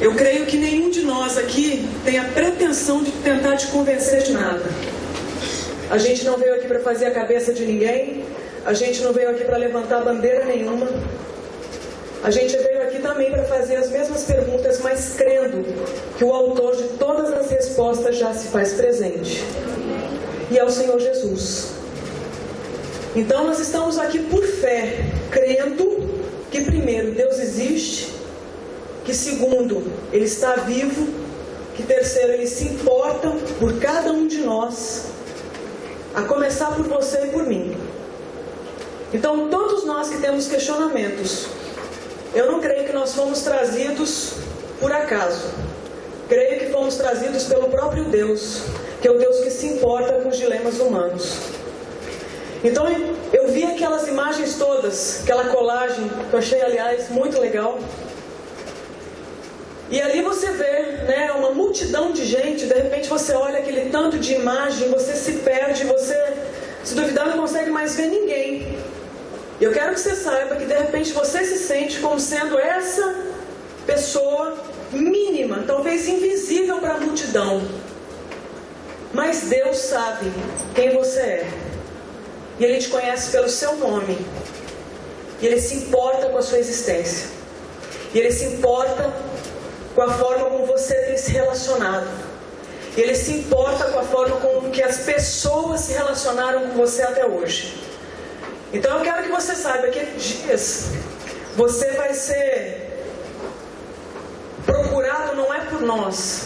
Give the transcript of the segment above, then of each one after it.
Eu creio que nenhum de nós aqui tem a pretensão de tentar te convencer de nada. A gente não veio aqui para fazer a cabeça de ninguém. A gente não veio aqui para levantar bandeira nenhuma. A gente veio aqui também para fazer as mesmas perguntas, mas crendo que o autor de todas as respostas já se faz presente. E é o Senhor Jesus. Então nós estamos aqui por fé, crendo que primeiro, Deus existe, que segundo, Ele está vivo, que terceiro, Ele se importa por cada um de nós, a começar por você e por mim. Então todos nós que temos questionamentos, eu não creio que nós fomos trazidos por acaso. Creio que fomos trazidos pelo próprio Deus, que é o Deus que se importa com os dilemas humanos. Então eu vi aquelas imagens todas, aquela colagem, que eu achei, aliás, muito legal. E ali você vê, né, uma multidão de gente. De repente você olha aquele tanto de imagem, você se perde, você, se duvidar, não consegue mais ver ninguém. Eu quero que você saiba que de repente você se sente como sendo essa pessoa mínima, talvez invisível para a multidão. Mas Deus sabe quem você é. E Ele te conhece pelo seu nome. E Ele se importa com a sua existência. E Ele se importa com a forma como você tem se relacionado. E Ele se importa com a forma como que as pessoas se relacionaram com você até hoje. Então eu quero que você saiba que dias você vai ser procurado não é por nós.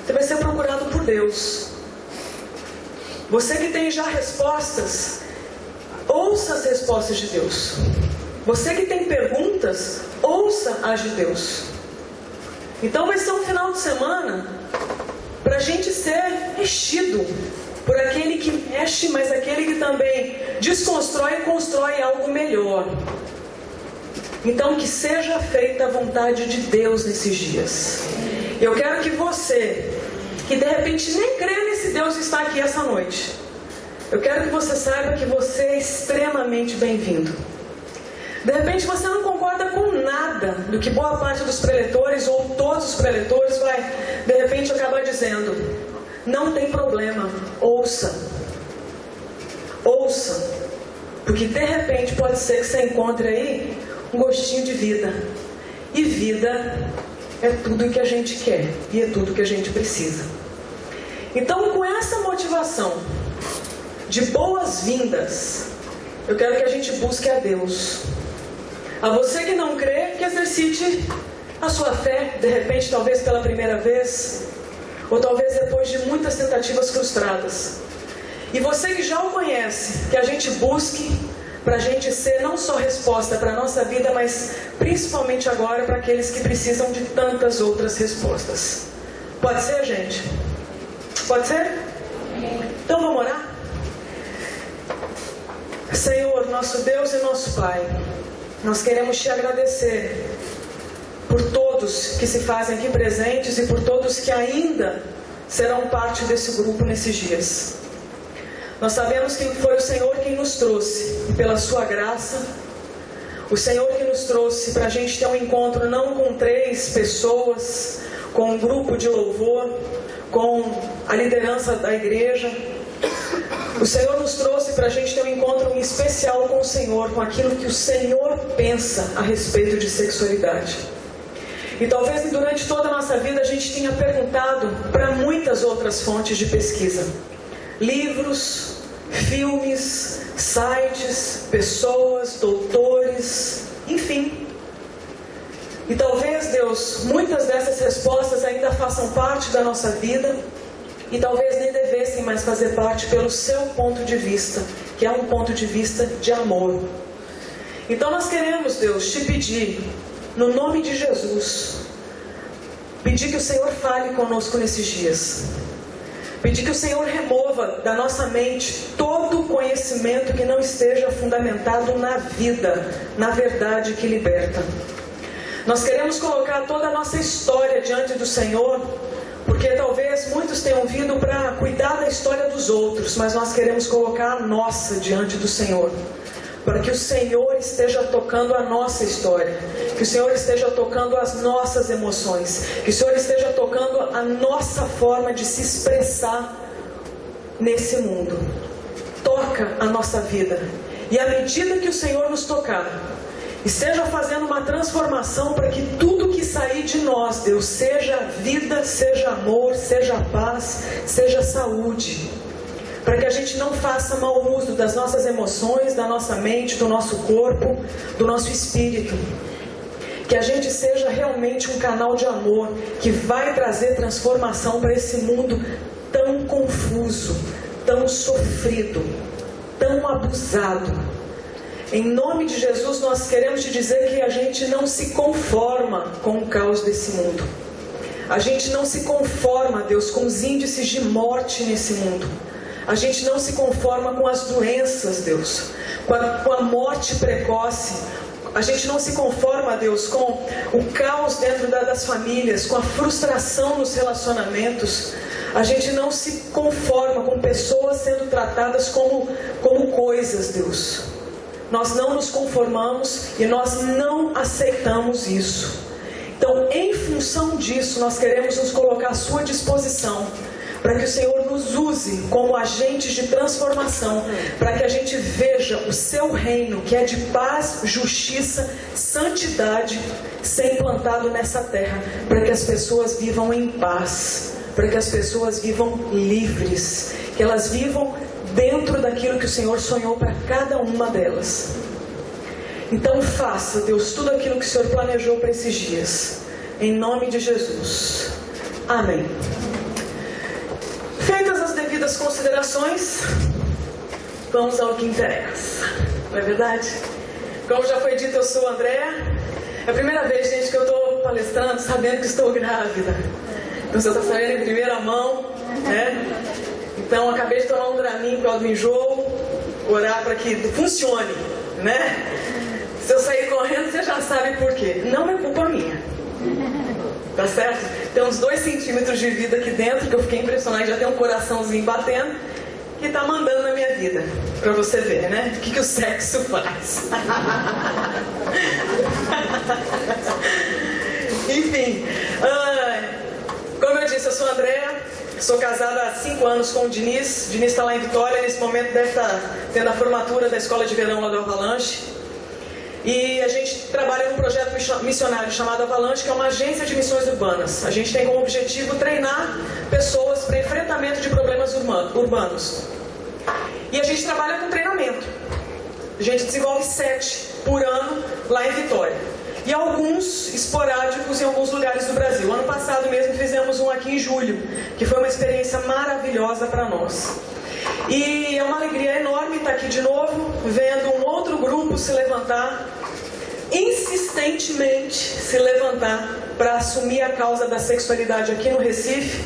Você vai ser procurado por Deus. Você que tem já respostas, ouça as respostas de Deus. Você que tem perguntas, ouça as de Deus. Então vai ser um final de semana para a gente ser mexido por aquele que mexe, mas aquele que também desconstrói e constrói algo melhor. Então que seja feita a vontade de Deus nesses dias. Eu quero que você, que de repente nem crê nesse Deus que está aqui essa noite, eu quero que você saiba que você é extremamente bem-vindo. De repente você não concorda com nada do que boa parte dos preletores ou todos os preletores vai de repente acabar dizendo. Não tem problema, ouça. Ouça. Porque de repente pode ser que você encontre aí um gostinho de vida. E vida é tudo que a gente quer e é tudo que a gente precisa. Então, com essa motivação de boas-vindas, eu quero que a gente busque a Deus. A você que não crê, que exercite a sua fé, de repente, talvez pela primeira vez, ou talvez depois de muitas tentativas frustradas. E você que já o conhece, que a gente busque para a gente ser não só resposta para a nossa vida, mas principalmente agora para aqueles que precisam de tantas outras respostas. Pode ser, gente? Pode ser? Então vamos orar? Senhor, nosso Deus e nosso Pai, nós queremos Te agradecer por todos que se fazem aqui presentes e por todos que ainda serão parte desse grupo nesses dias. Nós sabemos que foi o Senhor quem nos trouxe, e pela Sua graça, o Senhor que nos trouxe para a gente ter um encontro não com 3 pessoas, com um grupo de louvor, com a liderança da igreja. O Senhor nos trouxe para a gente ter um encontro especial com o Senhor, com aquilo que o Senhor pensa a respeito de sexualidade. E talvez durante toda a nossa vida a gente tenha perguntado para muitas outras fontes de pesquisa. Livros, filmes, sites, pessoas, doutores, enfim. E talvez, Deus, muitas dessas respostas ainda façam parte da nossa vida e talvez nem devessem mais fazer parte pelo seu ponto de vista, que é um ponto de vista de amor. Então nós queremos, Deus, Te pedir, no nome de Jesus, pedir que o Senhor fale conosco nesses dias. Pedir que o Senhor remova da nossa mente todo conhecimento que não esteja fundamentado na vida, na verdade que liberta. Nós queremos colocar toda a nossa história diante do Senhor, porque talvez muitos tenham vindo para cuidar da história dos outros, mas nós queremos colocar a nossa diante do Senhor. para que o Senhor esteja tocando a nossa história, que o Senhor esteja tocando as nossas emoções, que o Senhor esteja tocando a nossa forma de se expressar nesse mundo. Toca a nossa vida, e à medida que o Senhor nos tocar, esteja fazendo uma transformação para que tudo que sair de nós, Deus, seja vida, seja amor, seja paz, seja saúde, para que a gente não faça mau uso das nossas emoções, da nossa mente, do nosso corpo, do nosso espírito. Que a gente seja realmente um canal de amor que vai trazer transformação para esse mundo tão confuso, tão sofrido, tão abusado. Em nome de Jesus, nós queremos te dizer que a gente não se conforma com o caos desse mundo. A gente não se conforma, Deus, com os índices de morte nesse mundo. A gente não se conforma com as doenças, Deus, com a morte precoce. A gente não se conforma, Deus, com o caos dentro das famílias, com a frustração nos relacionamentos. A gente não se conforma com pessoas sendo tratadas como coisas, Deus. Nós não nos conformamos e nós não aceitamos isso. Então, em função disso, nós queremos nos colocar à sua disposição, para que o Senhor nos use como agentes de transformação, para que a gente veja o seu reino, que é de paz, justiça, santidade, ser implantado nessa terra, para que as pessoas vivam em paz, para que as pessoas vivam livres, que elas vivam dentro daquilo que o Senhor sonhou para cada uma delas. Então faça, Deus, tudo aquilo que o Senhor planejou para esses dias, em nome de Jesus. Amém. Feitas as devidas considerações, vamos ao que interessa, não é verdade? Como já foi dito, eu sou a Andréa. É a primeira vez, gente, que eu estou palestrando sabendo que estou grávida. Então você está sabendo em primeira mão, né? Então acabei de tomar um Dramin por causa do enjoo, orar para que funcione, né? Se eu sair correndo, você já sabe por quê. Não é culpa minha. Tá certo? Tem uns 2 centímetros de vida aqui dentro, que eu fiquei impressionada, já tem um coraçãozinho batendo, que tá mandando na minha vida, pra você ver, né? O que o sexo faz. Enfim, como eu disse, eu sou a Andréa, sou casada há 5 anos com o Diniz. O Diniz está lá em Vitória, nesse momento deve estar tendo a formatura da escola de verão lá do Avalanche. E a gente trabalha num projeto missionário chamado Avalanche, que é uma agência de missões urbanas. A gente tem como objetivo treinar pessoas para enfrentamento de problemas urbanos. E a gente trabalha com treinamento. A gente desenvolve 7 por ano lá em Vitória. E alguns esporádicos em alguns lugares do Brasil. Ano passado mesmo fizemos um aqui em julho, que foi uma experiência maravilhosa para nós. E é uma alegria enorme estar aqui de novo, vendo um outro grupo se levantar, insistentemente se levantar para assumir a causa da sexualidade aqui no Recife.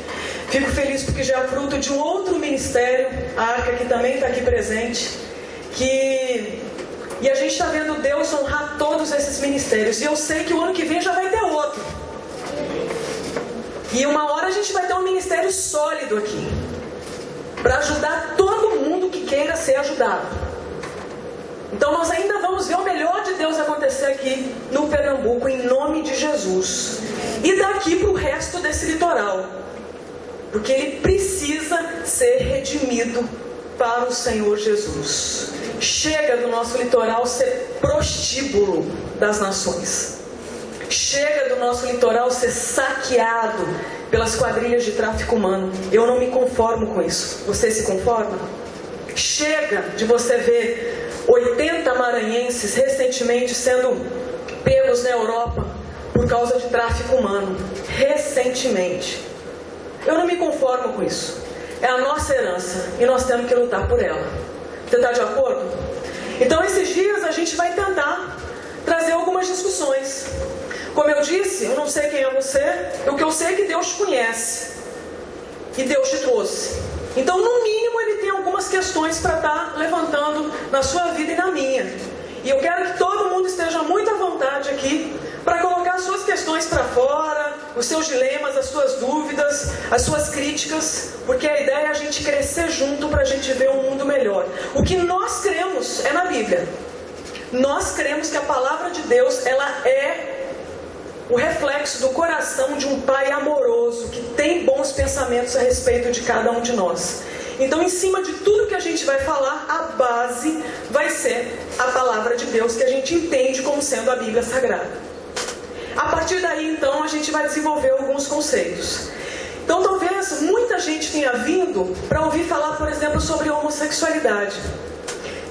Fico feliz porque já é fruto de um outro ministério, a Arca, que também está aqui presente, e a gente está vendo Deus honrar todos esses ministérios. E eu sei que o ano que vem já vai ter outro. E uma hora a gente vai ter um ministério sólido aqui, para ajudar todo mundo que queira ser ajudado. Então nós ainda vamos ver o melhor de Deus acontecer aqui no Pernambuco, em nome de Jesus. E daqui para o resto desse litoral. Porque ele precisa ser redimido para o Senhor Jesus. Chega do nosso litoral ser prostíbulo das nações. Chega do nosso litoral ser saqueado pelas quadrilhas de tráfico humano. Eu não me conformo com isso. Você se conforma? Chega de você ver 80 maranhenses recentemente sendo pegos na Europa por causa de tráfico humano. Recentemente. Eu não me conformo com isso. É a nossa herança e nós temos que lutar por ela. Você está de acordo? Então esses dias a gente vai tentar trazer algumas discussões. Como eu disse, eu não sei quem é você, o que eu sei é que Deus te conhece. E Deus te trouxe. Então, no mínimo, Ele tem algumas questões para estar levantando na sua vida e na minha. E eu quero que todo mundo esteja muito à vontade aqui para colocar as suas questões para fora, os seus dilemas, as suas dúvidas, as suas críticas, porque a ideia é a gente crescer junto para a gente ver um mundo melhor. O que nós cremos é na Bíblia. nós cremos que a palavra de Deus, ela é o reflexo do coração de um Pai amoroso, que tem bons pensamentos a respeito de cada um de nós. Então, em cima de tudo que a gente vai falar, a base vai ser a palavra de Deus, que a gente entende como sendo a Bíblia Sagrada. A partir daí, então, a gente vai desenvolver alguns conceitos. Então, talvez muita gente tenha vindo para ouvir falar, por exemplo, sobre homossexualidade.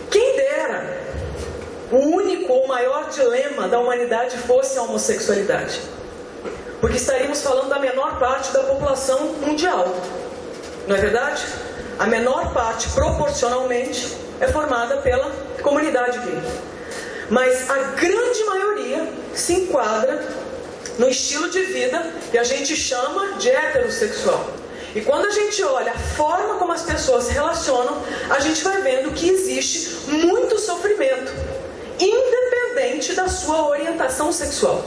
Quem dera o único ou maior dilema da humanidade fosse a homossexualidade. Porque estaríamos falando da menor parte da população mundial. Não é verdade? A menor parte, proporcionalmente, é formada pela comunidade gay. Mas a grande maioria se enquadra no estilo de vida que a gente chama de heterossexual. E quando a gente olha a forma como as pessoas se relacionam, a gente vai vendo que existe muito sofrimento, independente da sua orientação sexual.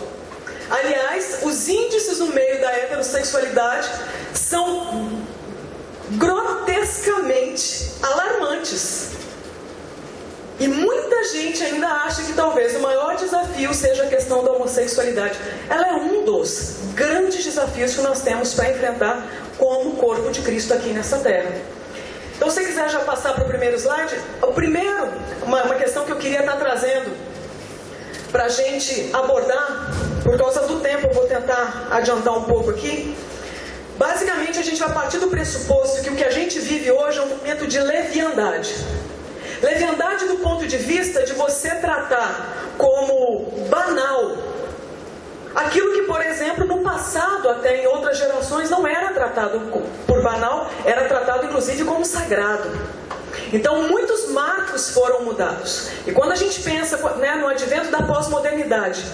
Aliás, os índices no meio da heterossexualidade são grotescamente alarmantes. E muita gente ainda acha que talvez o maior desafio seja a questão da homossexualidade. Ela é um dos grandes desafios que nós temos para enfrentar como corpo de Cristo aqui nessa terra. Então, se você quiser já passar para o primeiro slide, o primeiro, uma questão que eu queria estar trazendo para a gente abordar, por causa do tempo, eu vou tentar adiantar um pouco aqui. Basicamente, a gente vai partir do pressuposto que o que a gente vive hoje é um momento de leviandade. Leviandade do ponto de vista de você tratar como banal aquilo que, por exemplo, no passado, até em outras gerações, não era tratado por banal, era tratado inclusive como sagrado. Então, muitos marcos foram mudados. E quando a gente pensa, né, no advento da pós-modernidade,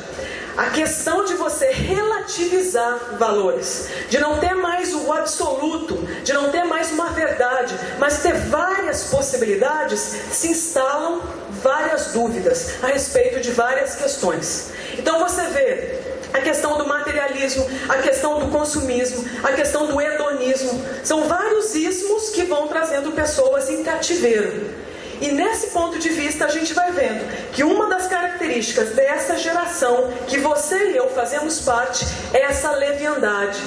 a questão de você relativizar valores, de não ter mais o absoluto, de não ter mais uma verdade, mas ter várias possibilidades, se instalam várias dúvidas a respeito de várias questões. Então você vê a questão do materialismo, a questão do consumismo, a questão do hedonismo. São vários ismos que vão trazendo pessoas em cativeiro. E nesse ponto de vista a gente vai vendo que uma das características dessa geração, que você e eu fazemos parte, é essa leviandade.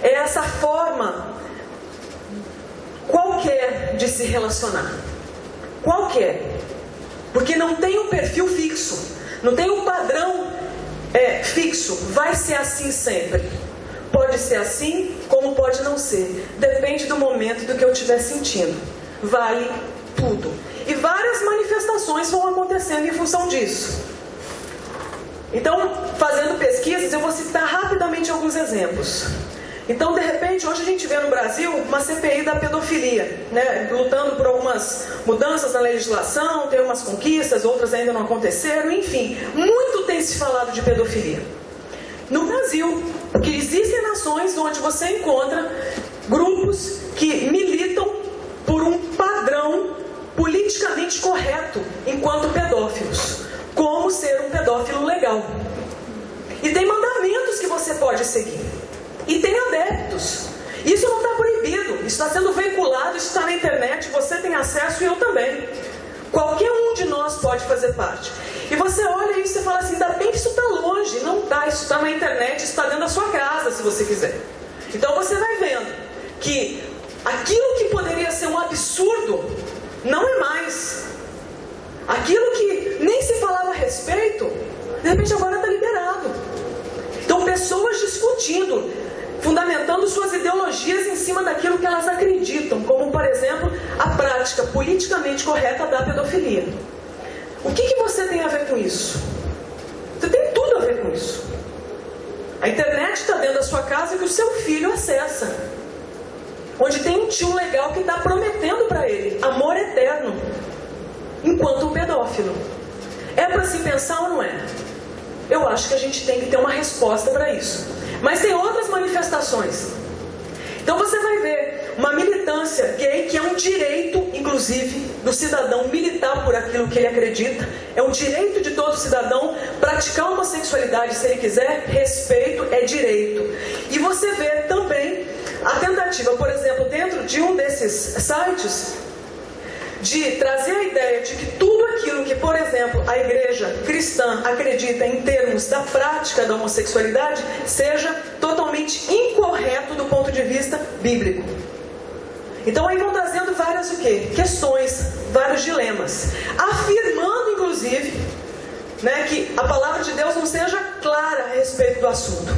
É essa forma qualquer de se relacionar. Qualquer. Porque não tem um perfil fixo. Não tem um padrão fixo. Vai ser assim sempre. Pode ser assim, como pode não ser. Depende do momento do que eu estiver sentindo. Vale tudo. E várias manifestações vão acontecendo em função disso. Então, fazendo pesquisas, eu vou citar rapidamente alguns exemplos. Então, de repente, hoje a gente vê no Brasil uma CPI da pedofilia, né? Lutando por algumas mudanças na legislação, tem umas conquistas, outras ainda não aconteceram, enfim. Muito tem se falado de pedofilia. No Brasil, porque existem nações onde você encontra grupos que militam por um padrão politicamente correto enquanto pedófilos, como ser um pedófilo legal. E tem mandamentos que você pode seguir. E tem adeptos. Isso não está proibido, isso está sendo veiculado, isso está na internet, você tem acesso e eu também. Qualquer um de nós pode fazer parte. E você olha isso e fala assim, ainda bem que isso está longe. Não está, isso está na internet, isso está dentro da sua casa, se você quiser. Então você vai vendo que aquilo que poderia ser um absurdo não é mais. Aquilo que nem se falava a respeito, de repente agora está liberado. Então pessoas discutindo, fundamentando suas ideologias em cima daquilo que elas acreditam, como por exemplo a prática politicamente correta da pedofilia. O que você tem a ver com isso? Você tem tudo a ver com isso. A internet está dentro da sua casa que o seu filho acessa, onde tem um tio legal que está prometendo para ele amor eterno, enquanto um pedófilo. É para se pensar ou não é? Eu acho que a gente tem que ter uma resposta para isso. Mas tem outras manifestações. Então você vai ver uma militância gay, que é um direito, inclusive, do cidadão militar por aquilo que ele acredita. É um direito de todo cidadão praticar homossexualidade se ele quiser. Respeito é direito. E você vê também a tentativa, por exemplo, dentro de um desses sites, de trazer a ideia de que tudo aquilo que, por exemplo, a igreja cristã acredita em termos da prática da homossexualidade seja totalmente incorreto do ponto de vista bíblico. Então aí vão trazendo várias o quê? Questões, vários dilemas, afirmando inclusive, né, que a palavra de Deus não seja clara a respeito do assunto.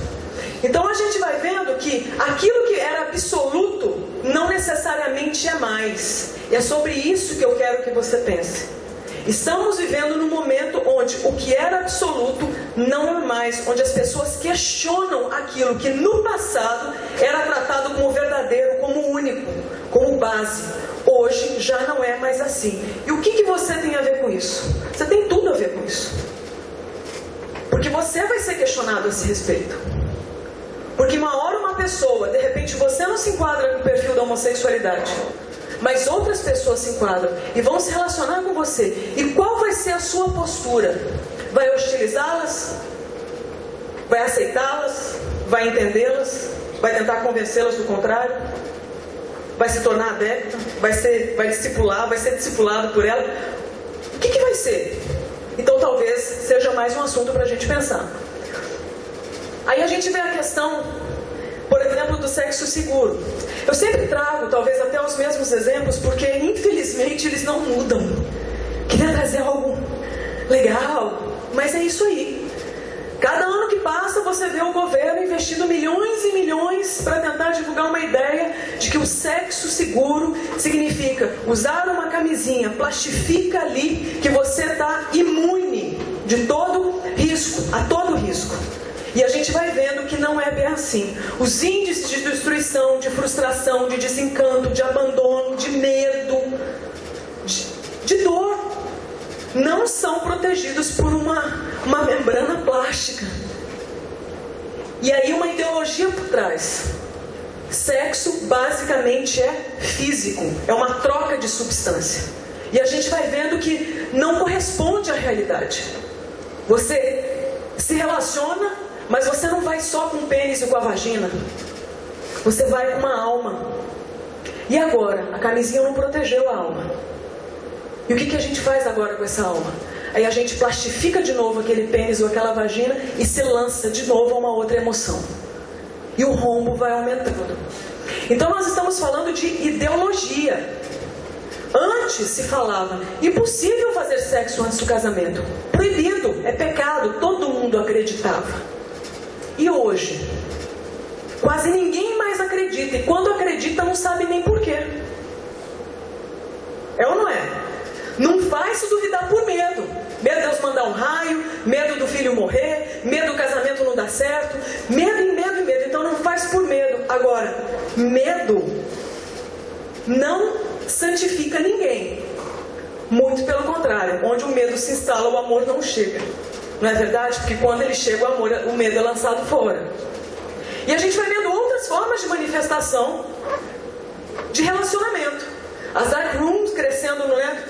Então a gente vai vendo que aquilo que era absoluto não necessariamente é mais. E é sobre isso que eu quero que você pense. Estamos vivendo num momento onde o que era absoluto não é mais, onde as pessoas questionam aquilo que no passado era tratado como verdadeiro, como único, como base. Hoje já não é mais assim. E o que você tem a ver com isso? Você tem tudo a ver com isso. Porque você vai ser questionado a esse respeito. Porque uma hora uma pessoa, de repente você não se enquadra no perfil da homossexualidade, mas outras pessoas se enquadram e vão se relacionar com você. E qual vai ser a sua postura? Vai hostilizá-las? Vai aceitá-las? Vai entendê-las? Vai tentar convencê-las do contrário? Vai se tornar adepta? Vai discipular? Vai ser discipulado por ela? O que vai ser? Então talvez seja mais um assunto para a gente pensar. Aí a gente vê a questão, por exemplo, do sexo seguro. Eu sempre trago, talvez até os mesmos exemplos, porque infelizmente eles não mudam. Queria trazer algo legal, mas é isso aí. Cada ano que passa você vê o governo investindo milhões e milhões para tentar divulgar uma ideia de que o sexo seguro significa usar uma camisinha, plastifica ali que você está imune de todo risco, a todo risco. E a gente vai vendo que não é bem assim. Os índices de destruição, de frustração, de desencanto, de abandono, de medo, de dor, não são protegidos por uma membrana plástica. E aí uma ideologia por trás. Sexo basicamente é físico, é uma troca de substância. E a gente vai vendo que não corresponde à realidade. Você se relaciona, mas você não vai só com o pênis e com a vagina. Você vai com uma alma. E agora? A camisinha não protegeu a alma. E o que a gente faz agora com essa alma? Aí a gente plastifica de novo aquele pênis ou aquela vagina e se lança de novo a uma outra emoção. E o rombo vai aumentando. Então nós estamos falando de ideologia. Antes se falava, impossível fazer sexo antes do casamento. Proibido, é pecado, todo mundo acreditava. E hoje, quase ninguém mais acredita. E quando acredita, não sabe nem porquê. É ou não é? Não faz se duvidar por medo. Medo de Deus mandar um raio, medo do filho morrer, medo do casamento não dar certo. Medo e medo e medo. Então não faz por medo. Agora, medo não santifica ninguém. Muito pelo contrário. Onde o medo se instala, o amor não chega. Não é verdade? Porque quando ele chega, o medo é lançado fora. E a gente vai vendo outras formas de manifestação de relacionamento. As dark rooms crescendo, né,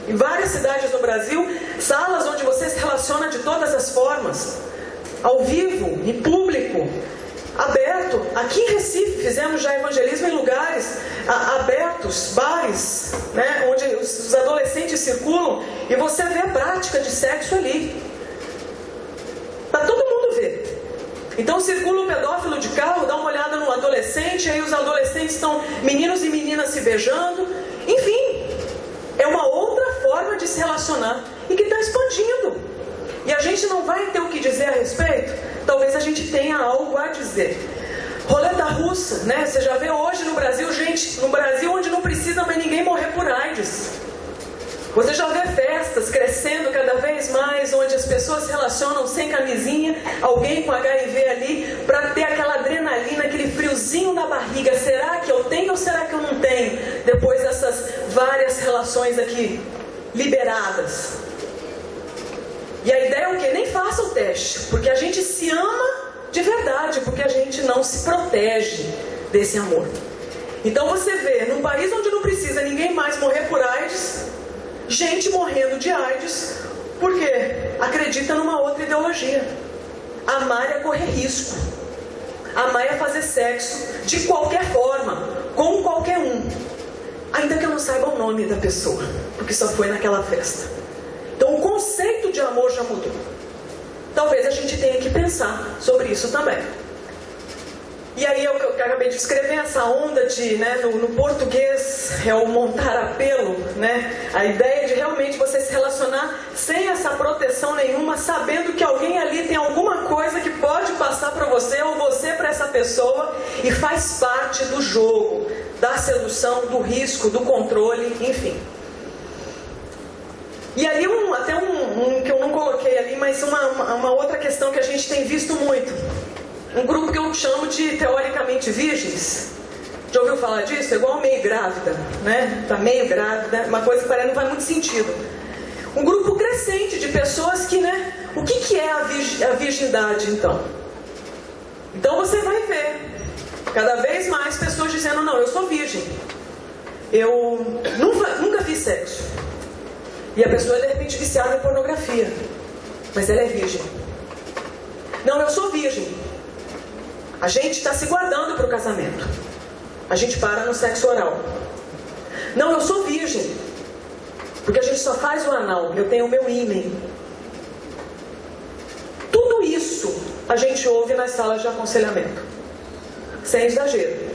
em várias cidades do Brasil, salas onde você se relaciona de todas as formas, ao vivo, em público, aberto. Aqui em Recife fizemos já evangelismo em lugares abertos, bares, né, onde os adolescentes circulam e você vê a prática de sexo ali. Para todo mundo ver. Então circula um pedófilo de carro, dá uma olhada no adolescente, aí os adolescentes estão, meninos e meninas se beijando. Enfim, é uma outra forma de se relacionar e que está expandindo. E a gente não vai ter o que dizer a respeito? Talvez a gente tenha algo a dizer. Roleta russa, né? Você já vê hoje no Brasil, gente, no Brasil onde não precisa mais ninguém morrer por AIDS. Você já vê festas crescendo cada vez mais, onde as pessoas se relacionam sem camisinha, alguém com HIV ali, para ter aquela adrenalina, aquele friozinho na barriga. Será que eu tenho ou será que eu não tenho? Depois dessas várias relações aqui liberadas. E a ideia é o quê? Nem faça o teste, porque a gente se ama de verdade, porque a gente não se protege desse amor. Então você vê, num país onde não precisa ninguém mais morrer por AIDS, gente morrendo de AIDS, porque acredita numa outra ideologia. Amar é correr risco. Amar é fazer sexo de qualquer forma, com qualquer um. ainda que eu não saiba o nome da pessoa, porque só foi naquela festa. Então o conceito de amor já mudou. Talvez a gente tenha que pensar sobre isso também. E aí eu acabei de escrever essa onda de, no português, é o montar apelo, a ideia de realmente você se relacionar sem essa proteção nenhuma, sabendo que alguém ali tem alguma coisa que pode passar para você, ou você para essa pessoa, e faz parte do jogo, da sedução, do risco, do controle, enfim. E ali até um que eu não coloquei ali, mas uma outra questão que a gente tem visto muito. Um grupo que eu chamo de teoricamente virgens. Já ouviu falar disso? É igual meio grávida, Tá meio grávida, uma coisa que não faz muito sentido. Um grupo crescente de pessoas que, o que é a virgindade então? Então você vai ver cada vez mais pessoas dizendo, não, eu sou virgem. Eu nunca fiz sexo. E a pessoa é de repente viciada em pornografia, mas ela é virgem. Não, eu sou virgem. A gente está se guardando para o casamento. A gente para no sexo oral. Não, eu sou virgem, porque a gente só faz o anal. Eu tenho o meu ímen. Tudo isso a gente ouve nas salas de aconselhamento. Sem exagero.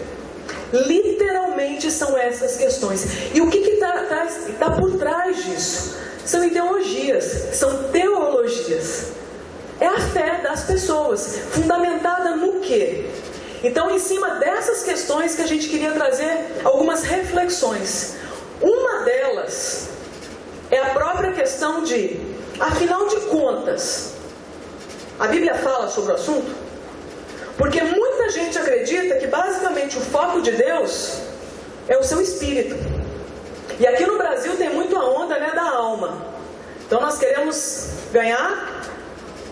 Literalmente são essas questões. E o que está por trás disso? São ideologias, são teologias. É a fé das pessoas, fundamentada no quê? Então, em cima dessas questões que a gente queria trazer algumas reflexões. Uma delas é a própria questão de, afinal de contas, a Bíblia fala sobre o assunto? Porque muita gente acredita que basicamente o foco de Deus é o seu espírito. E aqui no Brasil tem muito a onda da alma. Então nós queremos ganhar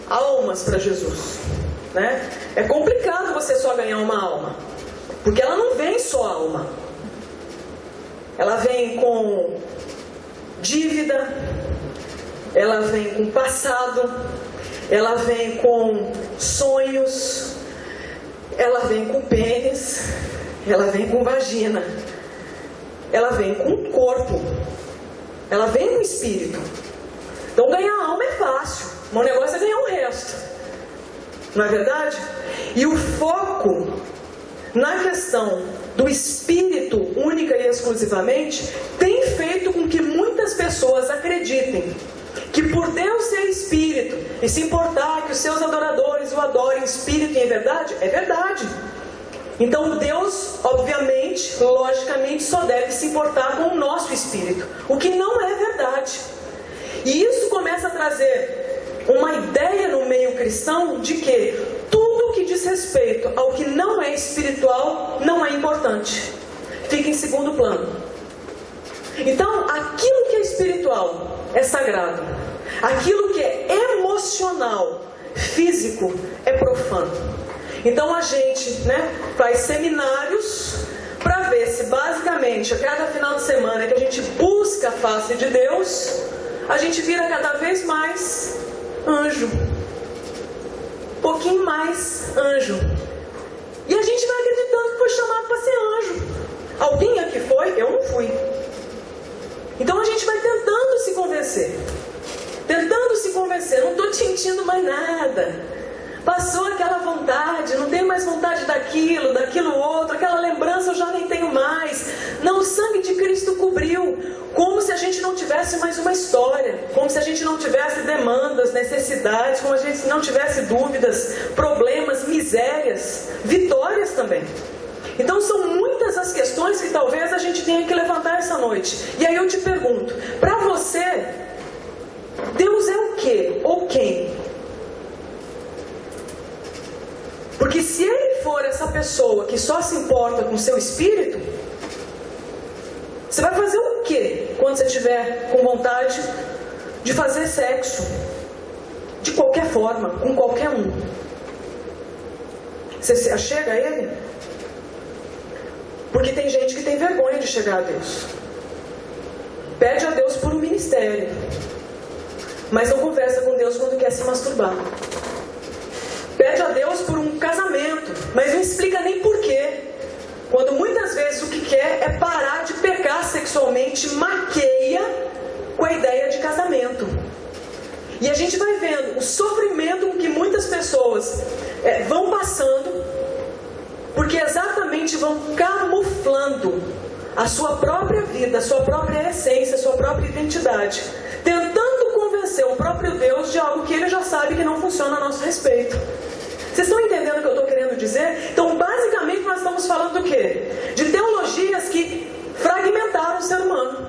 almas para Jesus, É complicado você só ganhar uma alma, porque ela não vem só alma. Ela vem com dívida, ela vem com passado, ela vem com sonhos, ela vem com pênis, ela vem com vagina, ela vem com corpo, ela vem com espírito. Então ganhar alma é fácil. O negócio é ganhar o resto. Não é verdade? E o foco na questão do espírito, única e exclusivamente, tem feito com que muitas pessoas acreditem que por Deus ser espírito e se importar que os seus adoradores o adorem em espírito e em verdade, é verdade. Então Deus, obviamente, logicamente, só deve se importar com o nosso espírito, o que não é verdade. E isso começa a trazer uma ideia no meio cristão de que tudo que diz respeito ao que não é espiritual não é importante, fica em segundo plano. Então, aquilo que é espiritual é sagrado, aquilo que é emocional, físico, é profano. Então a gente faz seminários para ver se basicamente a cada final de semana que a gente busca a face de Deus, a gente vira cada vez mais anjo, um pouquinho mais anjo. E a gente vai acreditando que foi chamado para ser anjo. Alguém aqui foi? Eu não fui. Então a gente vai tentando se convencer. Não estou sentindo mais nada. Passou aquela vontade, não tenho mais vontade daquilo outro, aquela lembrança eu já nem tenho mais. Não, o sangue de Cristo cobriu. Como se a gente não tivesse mais uma história, como se a gente não tivesse demandas, necessidades, como se a gente não tivesse dúvidas, problemas, misérias, vitórias também. Então são muitas as questões que talvez a gente tenha que levantar essa noite. E aí eu te pergunto, para você, Deus é o quê? Ou quem? Porque se Ele for essa pessoa que só se importa com o seu espírito, você vai fazer o quê quando você estiver com vontade de fazer sexo? De qualquer forma, com qualquer um. Você se achega a Ele? Porque tem gente que tem vergonha de chegar a Deus. Pede a Deus por um ministério, mas não conversa com Deus quando quer se masturbar. Pede a Deus por um casamento, mas não explica nem porquê. Quando muitas vezes o que quer é parar de pecar sexualmente maqueia com a ideia de casamento. E a gente vai vendo o sofrimento com que muitas pessoas vão passando, porque exatamente vão camuflando a sua própria vida, a sua própria essência, a sua própria identidade, tentando convencer o próprio Deus de algo que ele já sabe que não funciona a nosso respeito. Vocês estão entendendo o que eu estou querendo dizer? Então, basicamente, nós estamos falando do quê? De teologias que fragmentaram o ser humano,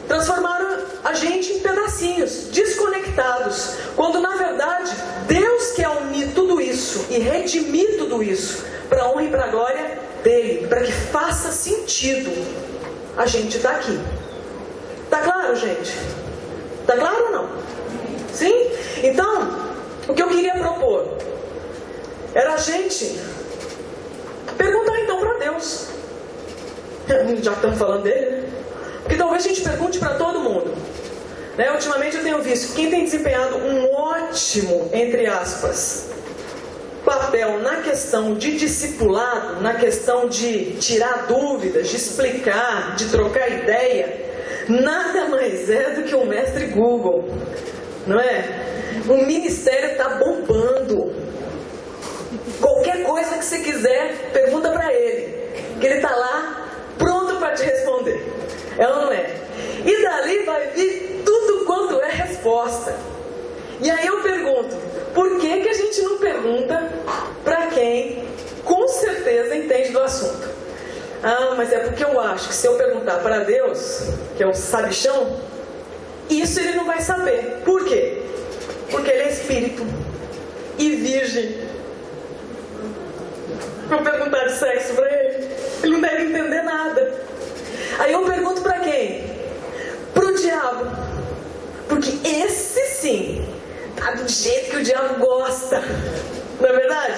transformaram a gente em pedacinhos, desconectados, quando na verdade Deus quer unir tudo isso e redimir tudo isso para a honra e para a glória dele, para que faça sentido a gente estar aqui. Tá claro, gente? Tá claro ou não? Sim? Então, o que eu queria propor era a gente perguntar então para Deus, já que estamos falando dele, né? Porque talvez a gente pergunte para todo mundo, né? Ultimamente eu tenho visto quem tem desempenhado um ótimo, entre aspas, papel na questão de discipulado, na questão de tirar dúvidas, de explicar, de trocar ideia, nada mais é do que o mestre Google, não é? O ministério está bombando. Qualquer coisa que você quiser, pergunta para ele, que ele está lá pronto para te responder. É ou não é? E dali vai vir tudo quanto é resposta. E aí eu pergunto, por que a gente não pergunta para quem com certeza entende do assunto? Ah, mas é porque eu acho que se eu perguntar para Deus, que é o sabichão, isso ele não vai saber. Por quê? Porque ele é espírito e virgem. Vou perguntar de sexo para ele, ele não deve entender nada. Aí eu pergunto para quem? Pro diabo. Porque esse sim tá do jeito que o diabo gosta. Não é verdade?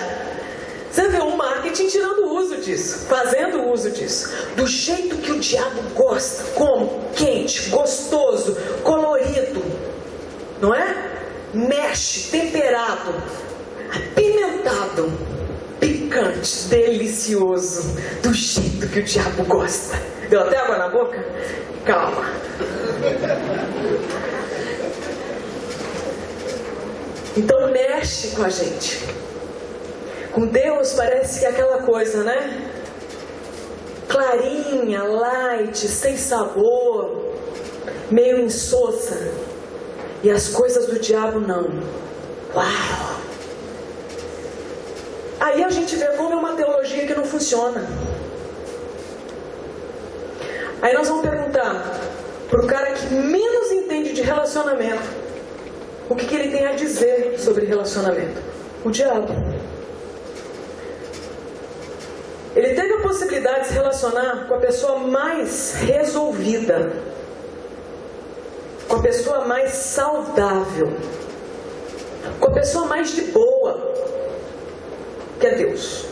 Você vê o marketing tirando uso disso, fazendo uso disso, do jeito que o diabo gosta. Como? Quente, gostoso, colorido, não é? Mexe, temperado, apimentado, picante, delicioso, do jeito que o diabo gosta. Deu até água na boca? Calma. Então mexe com a gente. Com Deus parece que é aquela coisa, né? Clarinha, light, sem sabor, meio insossa. E as coisas do diabo não. Uau! Aí a gente vê como é uma teologia que não funciona. Aí nós vamos perguntar para o cara que menos entende de relacionamento, o que ele tem a dizer sobre relacionamento? O diabo. Ele teve a possibilidade de se relacionar com a pessoa mais resolvida, com a pessoa mais saudável, com a pessoa mais de boa, que é Deus.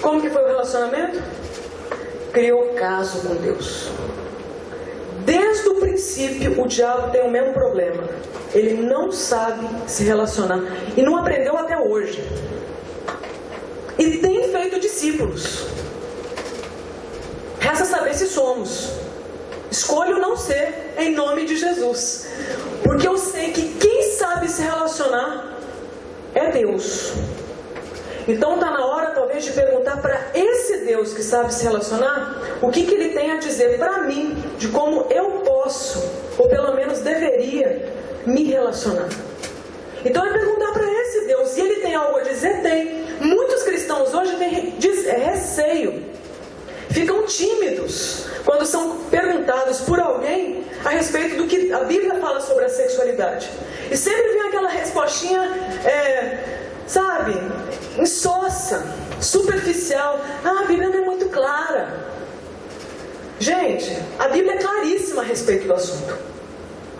Como que foi o relacionamento? Criou caso com Deus. Desde o princípio o diabo tem o mesmo problema. Ele não sabe se relacionar e não aprendeu até hoje. E tem feito discípulos. Resta saber se somos. Escolho não ser, em nome de Jesus. Porque eu sei que quem sabe se relacionar é Deus. Então está na hora talvez de perguntar para esse Deus que sabe se relacionar, o que ele tem a dizer para mim, de como eu posso, ou pelo menos deveria, me relacionar. Então é perguntar para esse Deus, e ele tem algo a dizer? Tem. Muitos cristãos hoje têm receio, ficam tímidos quando são perguntados por alguém a respeito do que a Bíblia fala sobre a sexualidade. E sempre vem aquela respostinha, sabe, insossa, superficial. Ah, a Bíblia não é muito clara. Gente, a Bíblia é claríssima a respeito do assunto.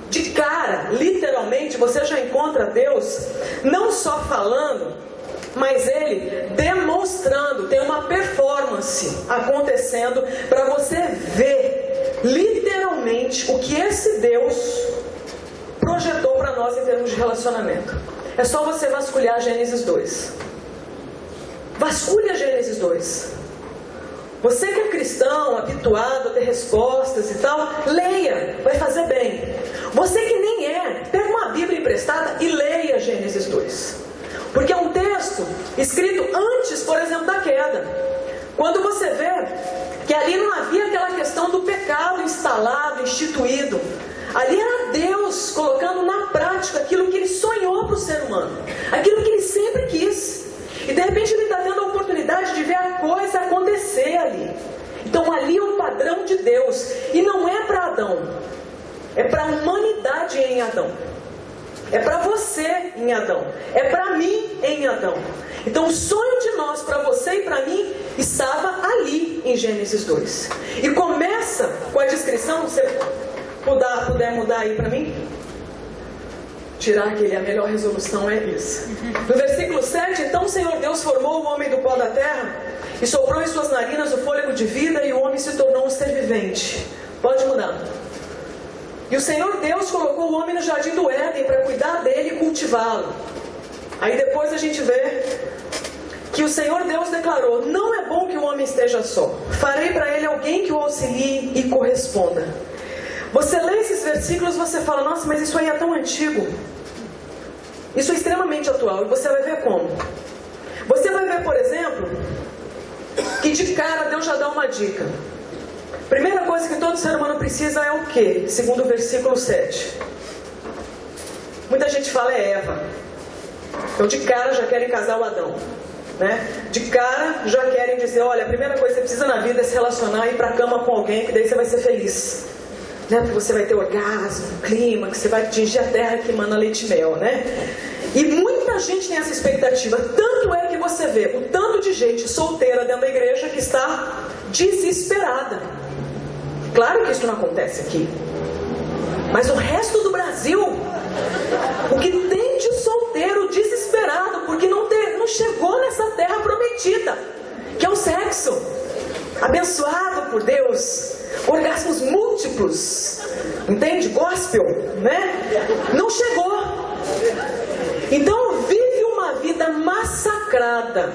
De cara, literalmente, você já encontra Deus não só falando, mas Ele demonstrando. Tem uma performance acontecendo para você ver literalmente o que esse Deus projetou para nós em termos de relacionamento. É só você vasculhar Gênesis 2. Vasculha Gênesis 2. Você que é cristão, habituado a ter respostas e tal, leia, vai fazer bem. Você que nem é, pega uma Bíblia emprestada e leia Gênesis 2. Porque é um texto escrito antes, por exemplo, da queda. Quando você vê que ali não havia aquela questão do pecado instalado, instituído. Ali era Deus colocando na prática aquilo que Ele sonhou para o ser humano. Aquilo que Ele sempre quis. E de repente Ele está tendo a oportunidade de ver a coisa acontecer ali. Então ali é o padrão de Deus. E não é para Adão. É para a humanidade em Adão. É para você em Adão. É para mim em Adão. Então o sonho de nós, para você e para mim, estava ali em Gênesis 2. E começa com a descrição, se você puder mudar aí para mim. Tirar aquele, a melhor resolução é isso. No versículo 7, então o Senhor Deus formou o homem do pó da terra e soprou em suas narinas o fôlego de vida e o homem se tornou um ser vivente. Pode mudar. E o Senhor Deus colocou o homem no jardim do Éden para cuidar dele e cultivá-lo. Aí depois a gente vê que o Senhor Deus declarou: não é bom que o homem esteja só. Farei para ele alguém que o auxilie e corresponda. Você lê esses versículos e você fala: nossa, mas isso aí é tão antigo. Isso é extremamente atual. E você vai ver como. Você vai ver, por exemplo, que de cara Deus já dá uma dica. Primeira coisa que todo ser humano precisa é o quê? Segundo o versículo 7. Muita gente fala é Eva. Então de cara já querem casar o Adão, né? De cara já querem dizer: olha, a primeira coisa que você precisa na vida é se relacionar e ir para a cama com alguém, que daí você vai ser feliz, né? Porque você vai ter orgasmo, clima, que você vai atingir a terra que emana leite e mel, né? E muita gente tem essa expectativa. Tanto é que você vê o tanto de gente solteira dentro da igreja que está desesperada. Claro que isso não acontece aqui, mas o resto do Brasil, o que tem de solteiro desesperado porque não chegou nessa terra prometida, que é o sexo abençoado por Deus, orgasmos múltiplos, entende? Gospel, né? Não chegou. Então vive uma vida massacrada.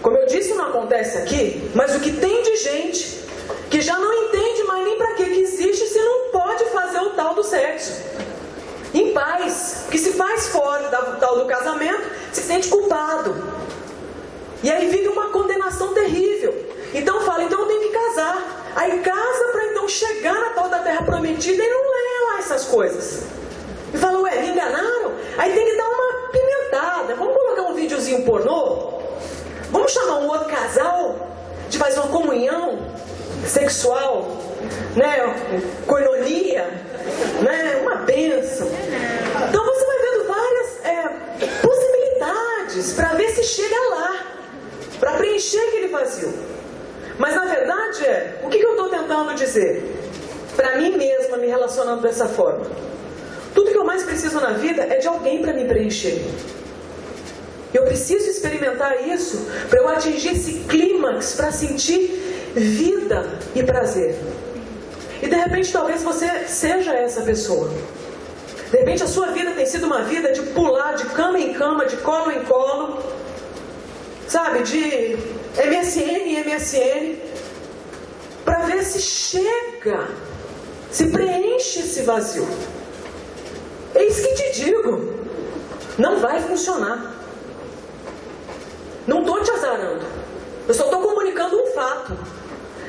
Como eu disse, não acontece aqui, mas o que tem de gente que já não entende mais nem para que existe se não pode fazer o tal do sexo em paz, que se faz fora do tal do casamento, se sente culpado. E aí vive uma condenação terrível. Então fala: então eu tenho que casar. Aí casa para então chegar na tal da terra prometida e não lê lá essas coisas. E fala: ué, me enganaram? Aí tem que dar uma pimentada. Vamos colocar um videozinho pornô? Vamos chamar um outro casal de fazer uma comunhão sexual, né? Coinonia, né? Uma bênção. Então você vai vendo várias possibilidades para ver se chega lá, para preencher aquele vazio. Mas na verdade o que eu estou tentando dizer? Para mim mesma, me relacionando dessa forma, tudo que eu mais preciso na vida é de alguém para me preencher. Eu preciso experimentar isso para eu atingir esse clímax, para sentir vida e prazer. E de repente talvez você seja essa pessoa. De repente a sua vida tem sido uma vida de pular de cama em cama, de colo em colo, sabe, de MSN em MSN, para ver se chega, se preenche esse vazio. Eis que te digo, não vai funcionar. Não estou te azarando, eu só estou comunicando um fato.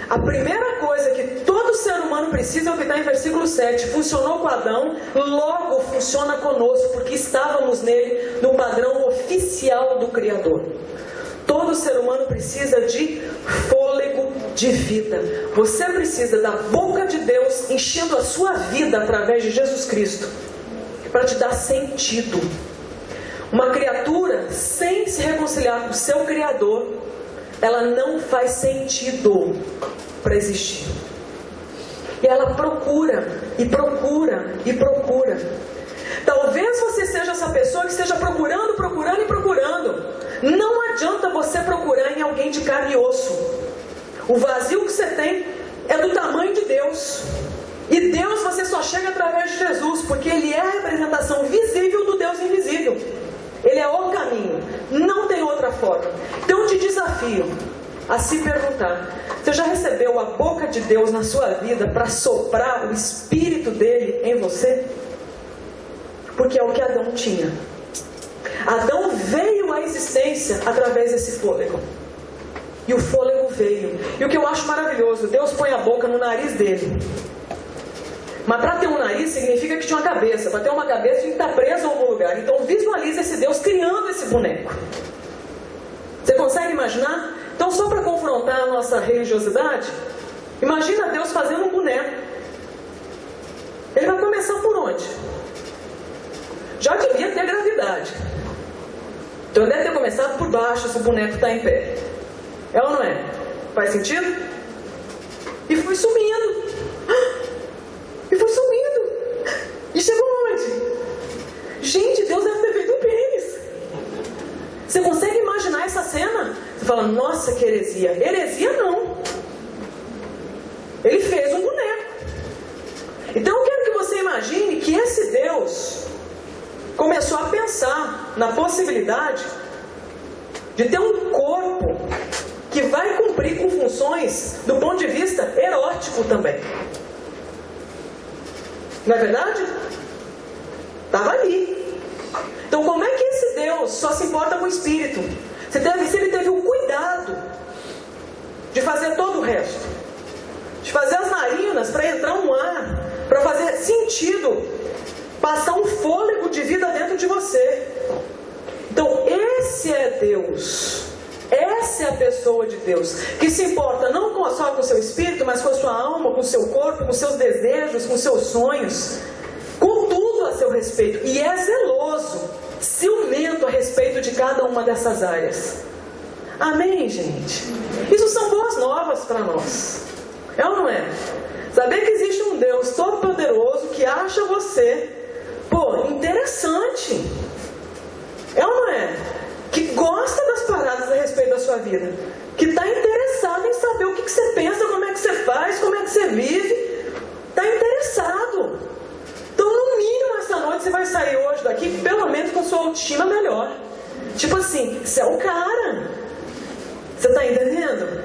A primeira coisa que todo ser humano precisa é o que está em versículo 7. Funcionou com Adão, logo funciona conosco, porque estávamos nele no padrão oficial do Criador. Todo ser humano precisa de fôlego de vida. Você precisa da boca de Deus enchendo a sua vida através de Jesus Cristo, para te dar sentido. Uma criatura sem se reconciliar com o seu Criador, ela não faz sentido para existir. E ela procura, e procura, e procura. Talvez você seja essa pessoa que esteja procurando, procurando e procurando. Não adianta você procurar em alguém de carne e osso. O vazio que você tem é do tamanho de Deus. E Deus você só chega através de Jesus, porque Ele é a representação visível do Deus invisível. Ele é o caminho, não tem outra forma. Então eu te desafio, a se perguntar: você já recebeu a boca de Deus na sua vida para soprar o Espírito dele em você? Porque é o que Adão tinha. Adão veio à existência através desse fôlego. E o fôlego veio. E o que eu acho maravilhoso, Deus põe a boca no nariz dele. Mas para ter um nariz significa que tinha uma cabeça. Para ter uma cabeça tinha que estar preso em algum lugar. Então visualiza esse Deus criando esse boneco. Você consegue imaginar? Então, só para confrontar a nossa religiosidade, imagina Deus fazendo um boneco. Ele vai começar por onde? Já devia ter gravidade. Então ele deve ter começado por baixo se o boneco está em pé. É ou não é? Faz sentido? E foi sumindo. E foi sumindo. E chegou onde? Gente, Deus deve ter feito um pênis. Você consegue imaginar essa cena? Você fala: nossa, que heresia. Heresia não. Ele fez um boneco. Então eu quero que você imagine que esse Deus começou a pensar na possibilidade de ter um corpo que vai cumprir com funções do ponto de vista erótico também. Não é verdade? Estava ali. Então como é que esse Deus só se importa com o espírito? Se ele teve o cuidado de fazer todo o resto, de fazer as narinas para entrar um ar, para fazer sentido, passar um fôlego de vida dentro de você. Então esse é Deus. Essa é a pessoa de Deus, que se importa não só com o seu espírito, mas com a sua alma, com o seu corpo, com os seus desejos, com os seus sonhos, com tudo a seu respeito. E é zeloso, ciumento a respeito de cada uma dessas áreas. Amém, gente? Isso são boas novas para nós. É ou não é? Saber que existe um Deus todo-poderoso que acha você, interessante. É ou não é? Que gosta das paradas a respeito da sua vida, que está interessado em saber o que você pensa, como é que você faz, como é que você vive. Está interessado. Então, no mínimo, essa noite você vai sair hoje daqui, pelo menos com a sua autoestima melhor. Tipo assim, você é o cara. Você está entendendo?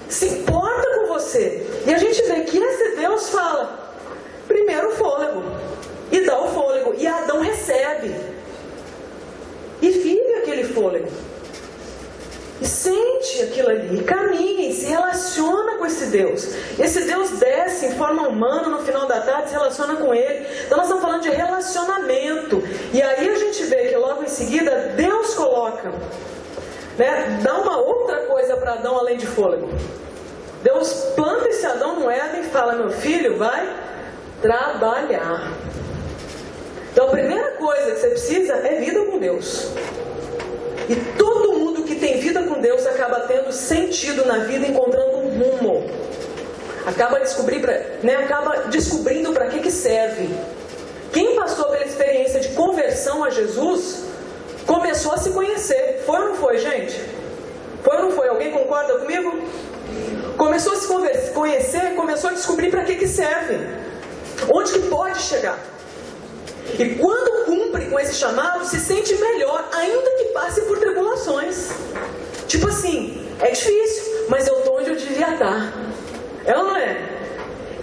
Se importa com você. E a gente vê que esse Deus fala: primeiro o fôlego, e dá o fôlego, e Adão recebe e vive aquele fôlego, e sente aquilo ali, e caminha, e se relaciona com esse Deus. Esse Deus desce em forma humana no final da tarde, se relaciona com ele. Então nós estamos falando de relacionamento. E aí a gente vê que logo em seguida Deus coloca, dá uma outra coisa para Adão além de fôlego. Deus planta esse Adão no Éden e fala: meu filho, vai trabalhar. Então a primeira coisa que você precisa é vida com Deus. E todo mundo que tem vida com Deus acaba tendo sentido na vida, encontrando um rumo. Acaba descobrindo para que serve. Quem passou pela experiência de conversão a Jesus, começou a se conhecer. Foi ou não foi, gente? Foi ou não foi? Alguém concorda comigo? Começou a se conhecer, começou a descobrir para que serve. Onde que pode chegar. E quando cumpre com esse chamado, se sente melhor, ainda que passe por tribulações. Tipo assim, é difícil, mas eu estou onde eu devia estar. É ou não é?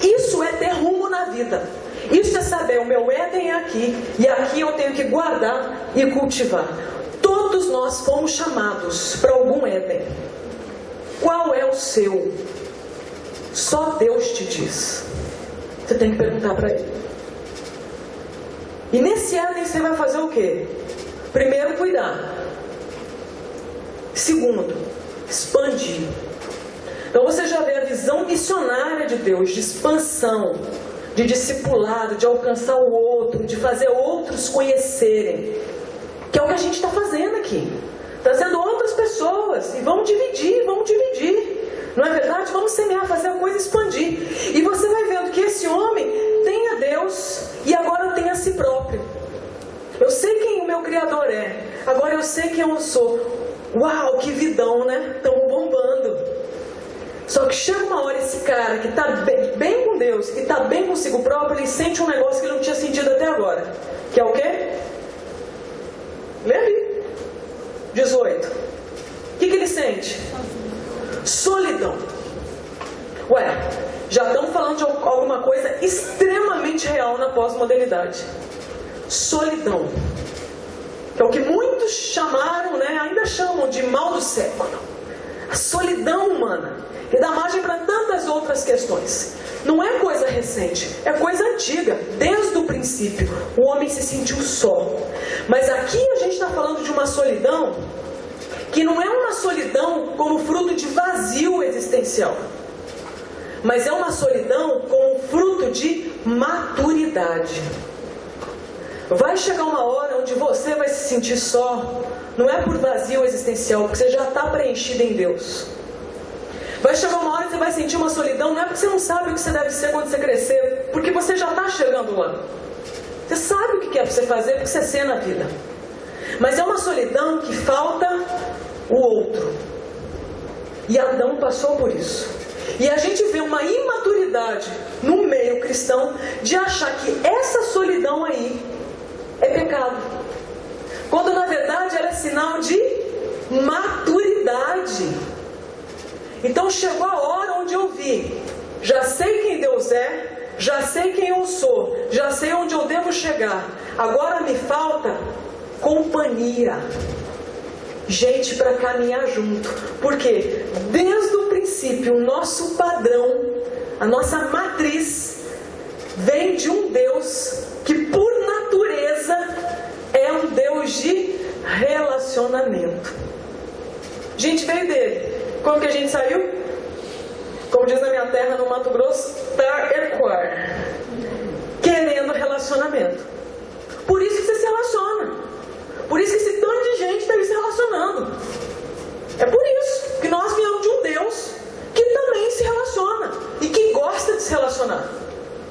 Isso é ter rumo na vida. Isso é saber: o meu Éden é aqui, e aqui eu tenho que guardar e cultivar. Todos nós fomos chamados para algum Éden. Qual é o seu? Só Deus te diz. Você tem que perguntar para Ele. E nesse Éden você vai fazer o quê? Primeiro, cuidar. Segundo, expandir. Então você já vê a visão missionária de Deus, de expansão, de discipulado, de alcançar o outro, de fazer outros conhecerem. Que é o que a gente está fazendo aqui. Trazendo outras pessoas. E vamos dividir, vamos dividir. Não é verdade? Vamos semear, fazer a coisa expandir. E você vai vendo que esse homem tem a Deus e agora tem a si próprio. Eu sei quem o meu Criador é. Agora eu sei quem eu sou. Uau, que vidão, né? Estamos bombando. Só que chega uma hora, esse cara que está bem com Deus e está bem consigo próprio, ele sente um negócio que ele não tinha sentido até agora. Que é o quê? Lê ali. 18. O que ele sente? Solidão. Ué, já estamos falando de alguma coisa extremamente real na pós-modernidade. Solidão. Que é o que muitos chamaram, ainda chamam de mal do século. A solidão humana, que dá margem para tantas outras questões. Não é coisa recente, é coisa antiga. Desde o princípio, o homem se sentiu só. Mas aqui a gente está falando de uma solidão que não é uma solidão como fruto de vazio existencial, mas é uma solidão como fruto de maturidade. Vai chegar uma hora onde você vai se sentir só, não é por vazio existencial, porque você já está preenchido em Deus. Vai chegar uma hora que você vai sentir uma solidão, não é porque você não sabe o que você deve ser quando você crescer, porque você já está chegando lá. Você sabe o que é para você fazer, porque você ser na vida. Mas é uma solidão que falta o outro. E Adão passou por isso. E a gente vê uma imaturidade no meio cristão de achar que essa solidão aí é pecado, quando na verdade ela é sinal de maturidade. Então chegou a hora onde eu vi, já sei quem Deus é, já sei quem eu sou, já sei onde eu devo chegar. Agora me falta companhia, gente para caminhar junto. Porque desde o princípio o nosso padrão, a nossa matriz vem de um Deus que por natureza é um Deus de relacionamento. A gente veio dele. Como que a gente saiu? Como diz na minha terra, no Mato Grosso, Taquar, querendo relacionamento. Por isso que você se relaciona. Por isso que esse tanto de gente está aí se relacionando. É por isso que nós viemos de um Deus que também se relaciona e que gosta de se relacionar.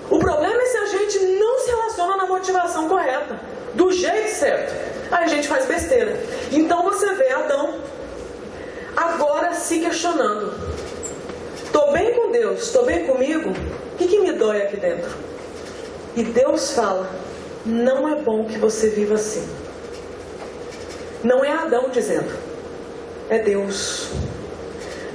O problema é se a gente não se relaciona na motivação correta, do jeito certo. Aí a gente faz besteira. Então você vê Adão agora se questionando: estou bem com Deus, estou bem comigo? O que me dói aqui dentro? E Deus fala: não é bom que você viva assim. Não é Adão dizendo, é Deus.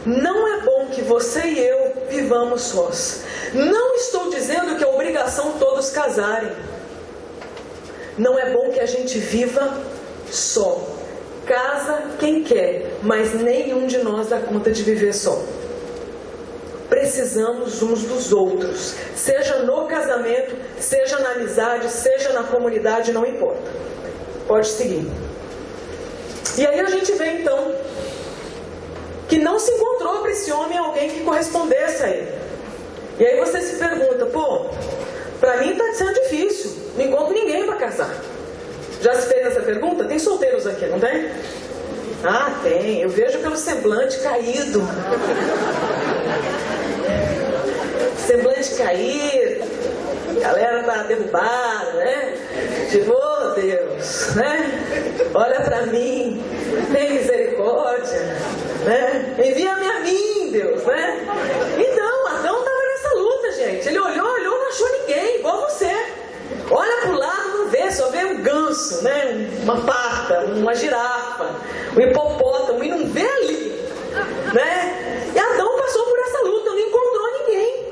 Não é bom que você e eu vivamos sós. Não estou dizendo que é obrigação todos casarem. Não é bom que a gente viva só. Casa quem quer, mas nenhum de nós dá conta de viver só. Precisamos uns dos outros, seja no casamento, seja na amizade, seja na comunidade, não importa. Pode seguir. E aí a gente vê então que não se encontrou para esse homem alguém que correspondesse a ele. E aí você se pergunta: pô, para mim está sendo difícil, não encontro ninguém para casar. Já se fez essa pergunta? Tem solteiros aqui, não tem? Ah, tem. Eu vejo pelo semblante caído. Semblante caído. A galera tá derrubada, né? Tipo, oh Deus, né? Olha pra mim. Tem misericórdia, né? Envia-me a mim, Deus, né? Então, Adão tava nessa luta, gente. Ele olhou, não achou ninguém, igual você. Olha pro lado, não vê, só vê um ganso, né? Uma pata, uma girafa, um hipopótamo, e não vê ali, né? E Adão passou por essa luta, não encontrou ninguém.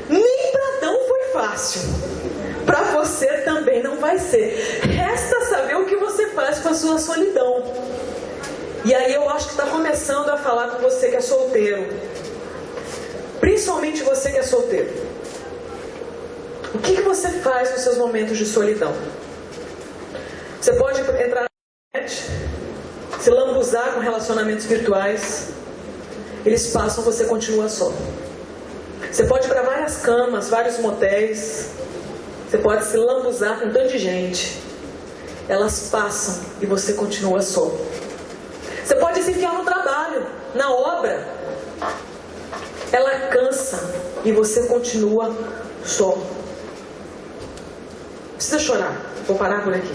Nem para Adão foi fácil. Para você também não vai ser. Resta saber o que você faz com a sua solidão. E aí eu acho que está começando a falar com você que é solteiro. Principalmente você que é solteiro. O que você faz nos seus momentos de solidão? Você pode entrar na internet, se lambuzar com relacionamentos virtuais. Eles passam, você continua só. Você pode ir para várias camas, vários motéis. Você pode se lambuzar com tanta gente. Elas passam e você continua só. Você pode se enfiar no trabalho, na obra. Ela cansa e você continua só. Não precisa chorar. Vou parar por aqui.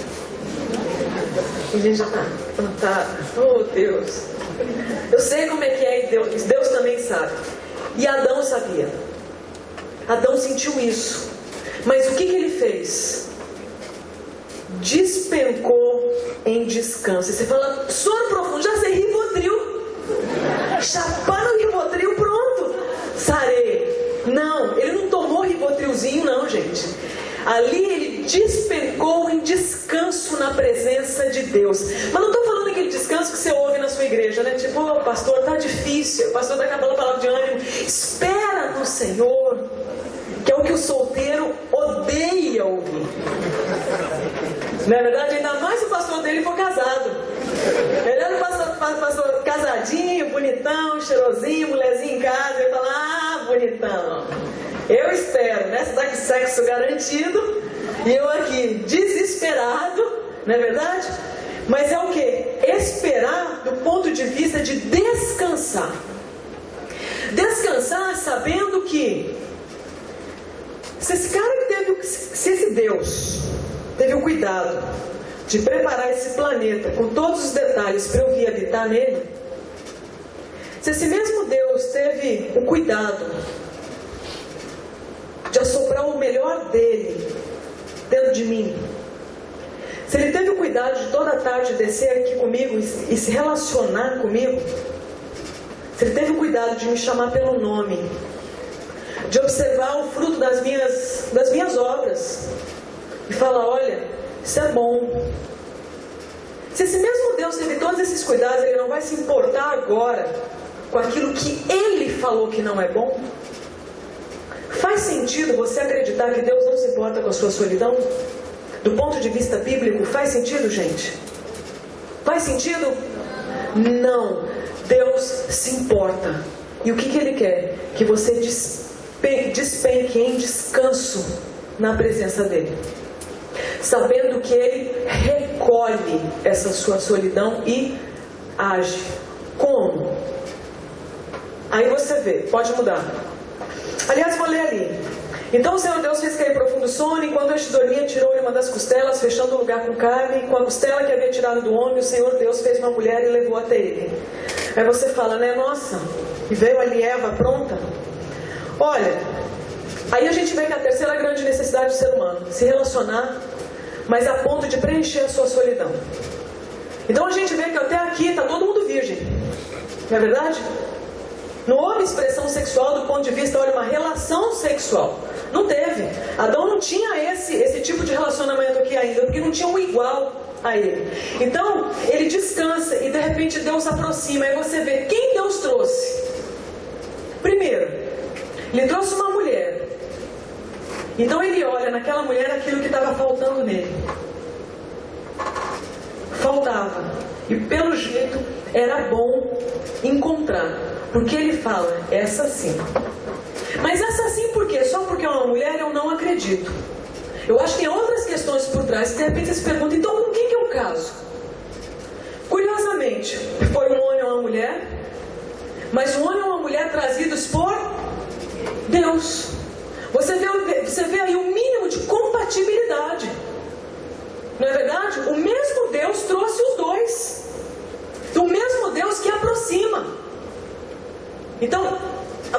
A gente já está plantada. Oh Deus. Eu sei como é que é e Deus também sabe. E Adão sabia. Adão sentiu isso. Mas o que ele fez? Despencou em descanso. E você fala, sono profundo, já sei, Rivotril. Chapar no Rivotril. Ali ele despencou em descanso na presença de Deus. Mas não estou falando aquele descanso que você ouve na sua igreja, né? Tipo, oh, pastor, tá difícil, o pastor está acabando a palavra de ânimo. Espera no Senhor, que é o que o solteiro odeia ouvir. Na verdade, ainda mais se o pastor dele for casado. Ele era o pastor casadinho, bonitão, cheirosinho, mulherzinha em casa. Ele fala, ah, bonitão, eu espero, né? Você está com sexo garantido e eu aqui desesperado, não é verdade? Mas é o que? Esperar do ponto de vista de descansar. Descansar sabendo que se esse Deus teve o cuidado de preparar esse planeta com todos os detalhes para eu vir habitar nele, se esse mesmo Deus teve o cuidado de assoprar o melhor dele dentro de mim, se ele teve o cuidado de toda tarde descer aqui comigo e se relacionar comigo, se ele teve o cuidado de me chamar pelo nome, de observar o fruto das minhas obras e falar, olha, isso é bom. Se esse mesmo Deus teve todos esses cuidados, ele não vai se importar agora com aquilo que ele falou que não é bom? Faz sentido você acreditar que Deus não se importa com a sua solidão? Do ponto de vista bíblico, faz sentido, gente? Faz sentido? Não. Deus se importa. E o que ele quer? Que você despenque em descanso na presença dele, sabendo que ele recolhe essa sua solidão e age. Como? Aí você vê, pode mudar. Aliás, vou ler ali. Então o Senhor Deus fez cair profundo sono, e quando este dormia, tirou-lhe uma das costelas, fechando o lugar com carne, e com a costela que havia tirado do homem, o Senhor Deus fez uma mulher e levou até ele. Aí você fala, né, nossa, e veio ali Eva pronta? Olha, aí a gente vê que a terceira grande necessidade do ser humano, se relacionar, mas a ponto de preencher a sua solidão. Então a gente vê que até aqui está todo mundo virgem, não é verdade? Não houve expressão sexual do ponto de vista, olha, uma relação sexual. Não teve. Adão não tinha esse tipo de relacionamento aqui ainda, porque não tinha um igual a ele. Então, ele descansa e de repente Deus aproxima. Aí você vê quem Deus trouxe. Primeiro, ele trouxe uma mulher. Então ele olha naquela mulher aquilo que estava faltando nele. Faltava. E pelo jeito era bom encontrar. Porque ele fala, essa sim. Mas essa sim por quê? Só porque é uma mulher eu não acredito. Eu acho que tem outras questões por trás. De repente você se pergunta, então com quem que é o caso? Curiosamente, foi um homem ou uma mulher, mas um homem ou uma mulher trazidos por Deus. Você vê aí um mínimo de compatibilidade. Não é verdade? O mesmo Deus trouxe os dois. O mesmo Deus que aproxima. Então,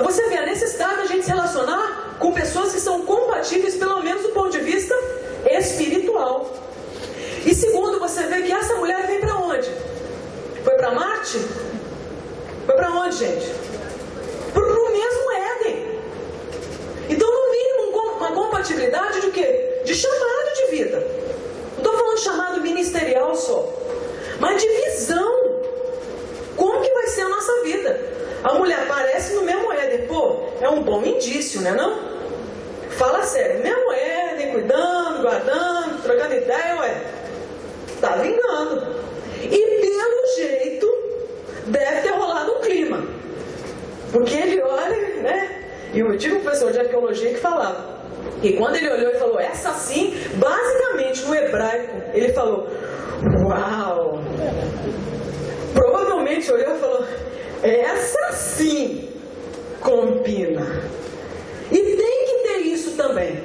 você vê a necessidade da gente se relacionar com pessoas que são compatíveis, pelo menos do ponto de vista espiritual. E segundo, você vê que essa mulher veio para onde? Foi para Marte? Foi para onde, gente? Para o mesmo Éden. Então, no mínimo, uma compatibilidade de quê? De chamado de vida. Não estou falando de chamado ministerial só, mas de visão. Como que vai ser a nossa vida? A mulher aparece no mesmo Éden. Pô, é um bom indício, né não? Fala sério, mesmo Éden, cuidando, guardando, trocando ideia, ué. Tá vingando. E pelo jeito, deve ter rolado um clima. Porque ele olha, né? E eu tive um professor de arqueologia que falava. E quando ele olhou e falou, essa sim, basicamente no hebraico, ele falou, uau. Provavelmente olhou e falou, essa sim combina. E tem que ter isso também.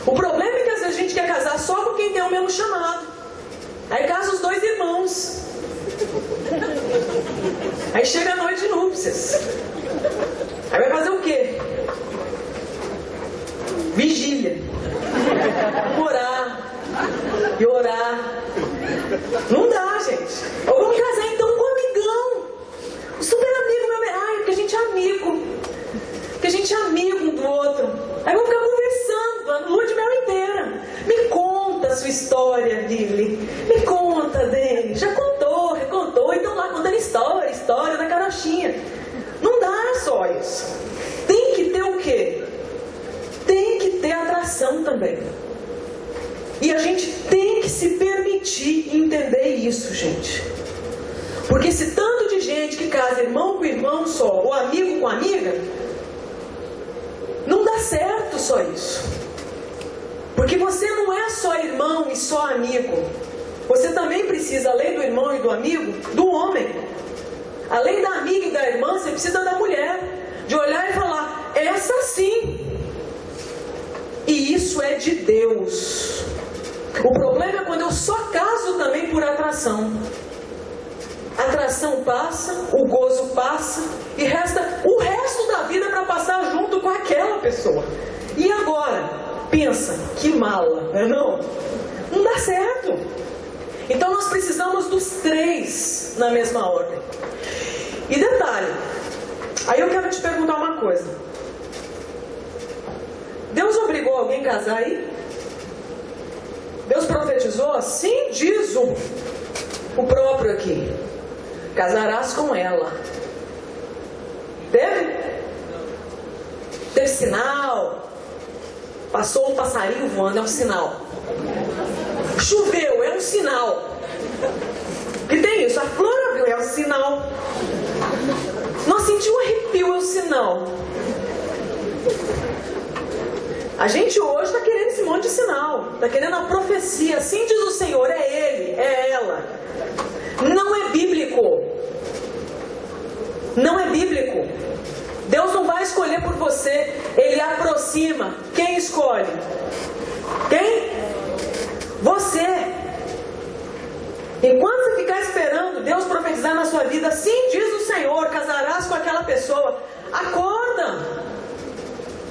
O problema é que às vezes a gente quer casar só com quem tem o mesmo chamado. Aí casa os dois irmãos. Aí chega a noite de núpcias. Aí vai fazer o quê? Vigília. Orar. E orar. Não dá, gente. Ou vamos casar então com um amigão. Um super amigo, meu amigo. Ai, porque a gente é amigo. Porque a gente é amigo um do outro. Aí vamos ficar conversando a lua de mel inteira. isso, gente. Porque se tanto de gente que casa irmão com irmão só, ou amigo com amiga, não dá certo só isso. Porque você não é só irmão e só amigo. Você também precisa, além do irmão e do amigo, do homem. Além da amiga e da irmã, você precisa da mulher. De olhar e falar, essa sim. E isso é de Deus. O problema é quando eu só caso também por atração. A atração passa, o gozo passa, e resta o resto da vida para passar junto com aquela pessoa. E agora? Pensa, que mala, não é não? Não dá certo. Então nós precisamos dos três na mesma ordem. E detalhe, aí eu quero te perguntar uma coisa. Deus obrigou alguém a casar aí? Deus profetizou? Assim diz o próprio aqui. Casarás com ela. Teve? Teve sinal. Passou um passarinho voando, é um sinal. Choveu, é um sinal. Que tem isso? A flor abriu, é um sinal. Nós sentimos um arrepio, é um sinal. A gente hoje está querendo esse monte de sinal. Está querendo a profecia. Assim diz o Senhor, é ele, é ela. Não é bíblico. Não é bíblico. Deus não vai escolher por você. Ele aproxima. Quem escolhe? Quem? Você. Enquanto você ficar esperando Deus profetizar na sua vida, assim diz o Senhor, casarás com aquela pessoa. Acorda.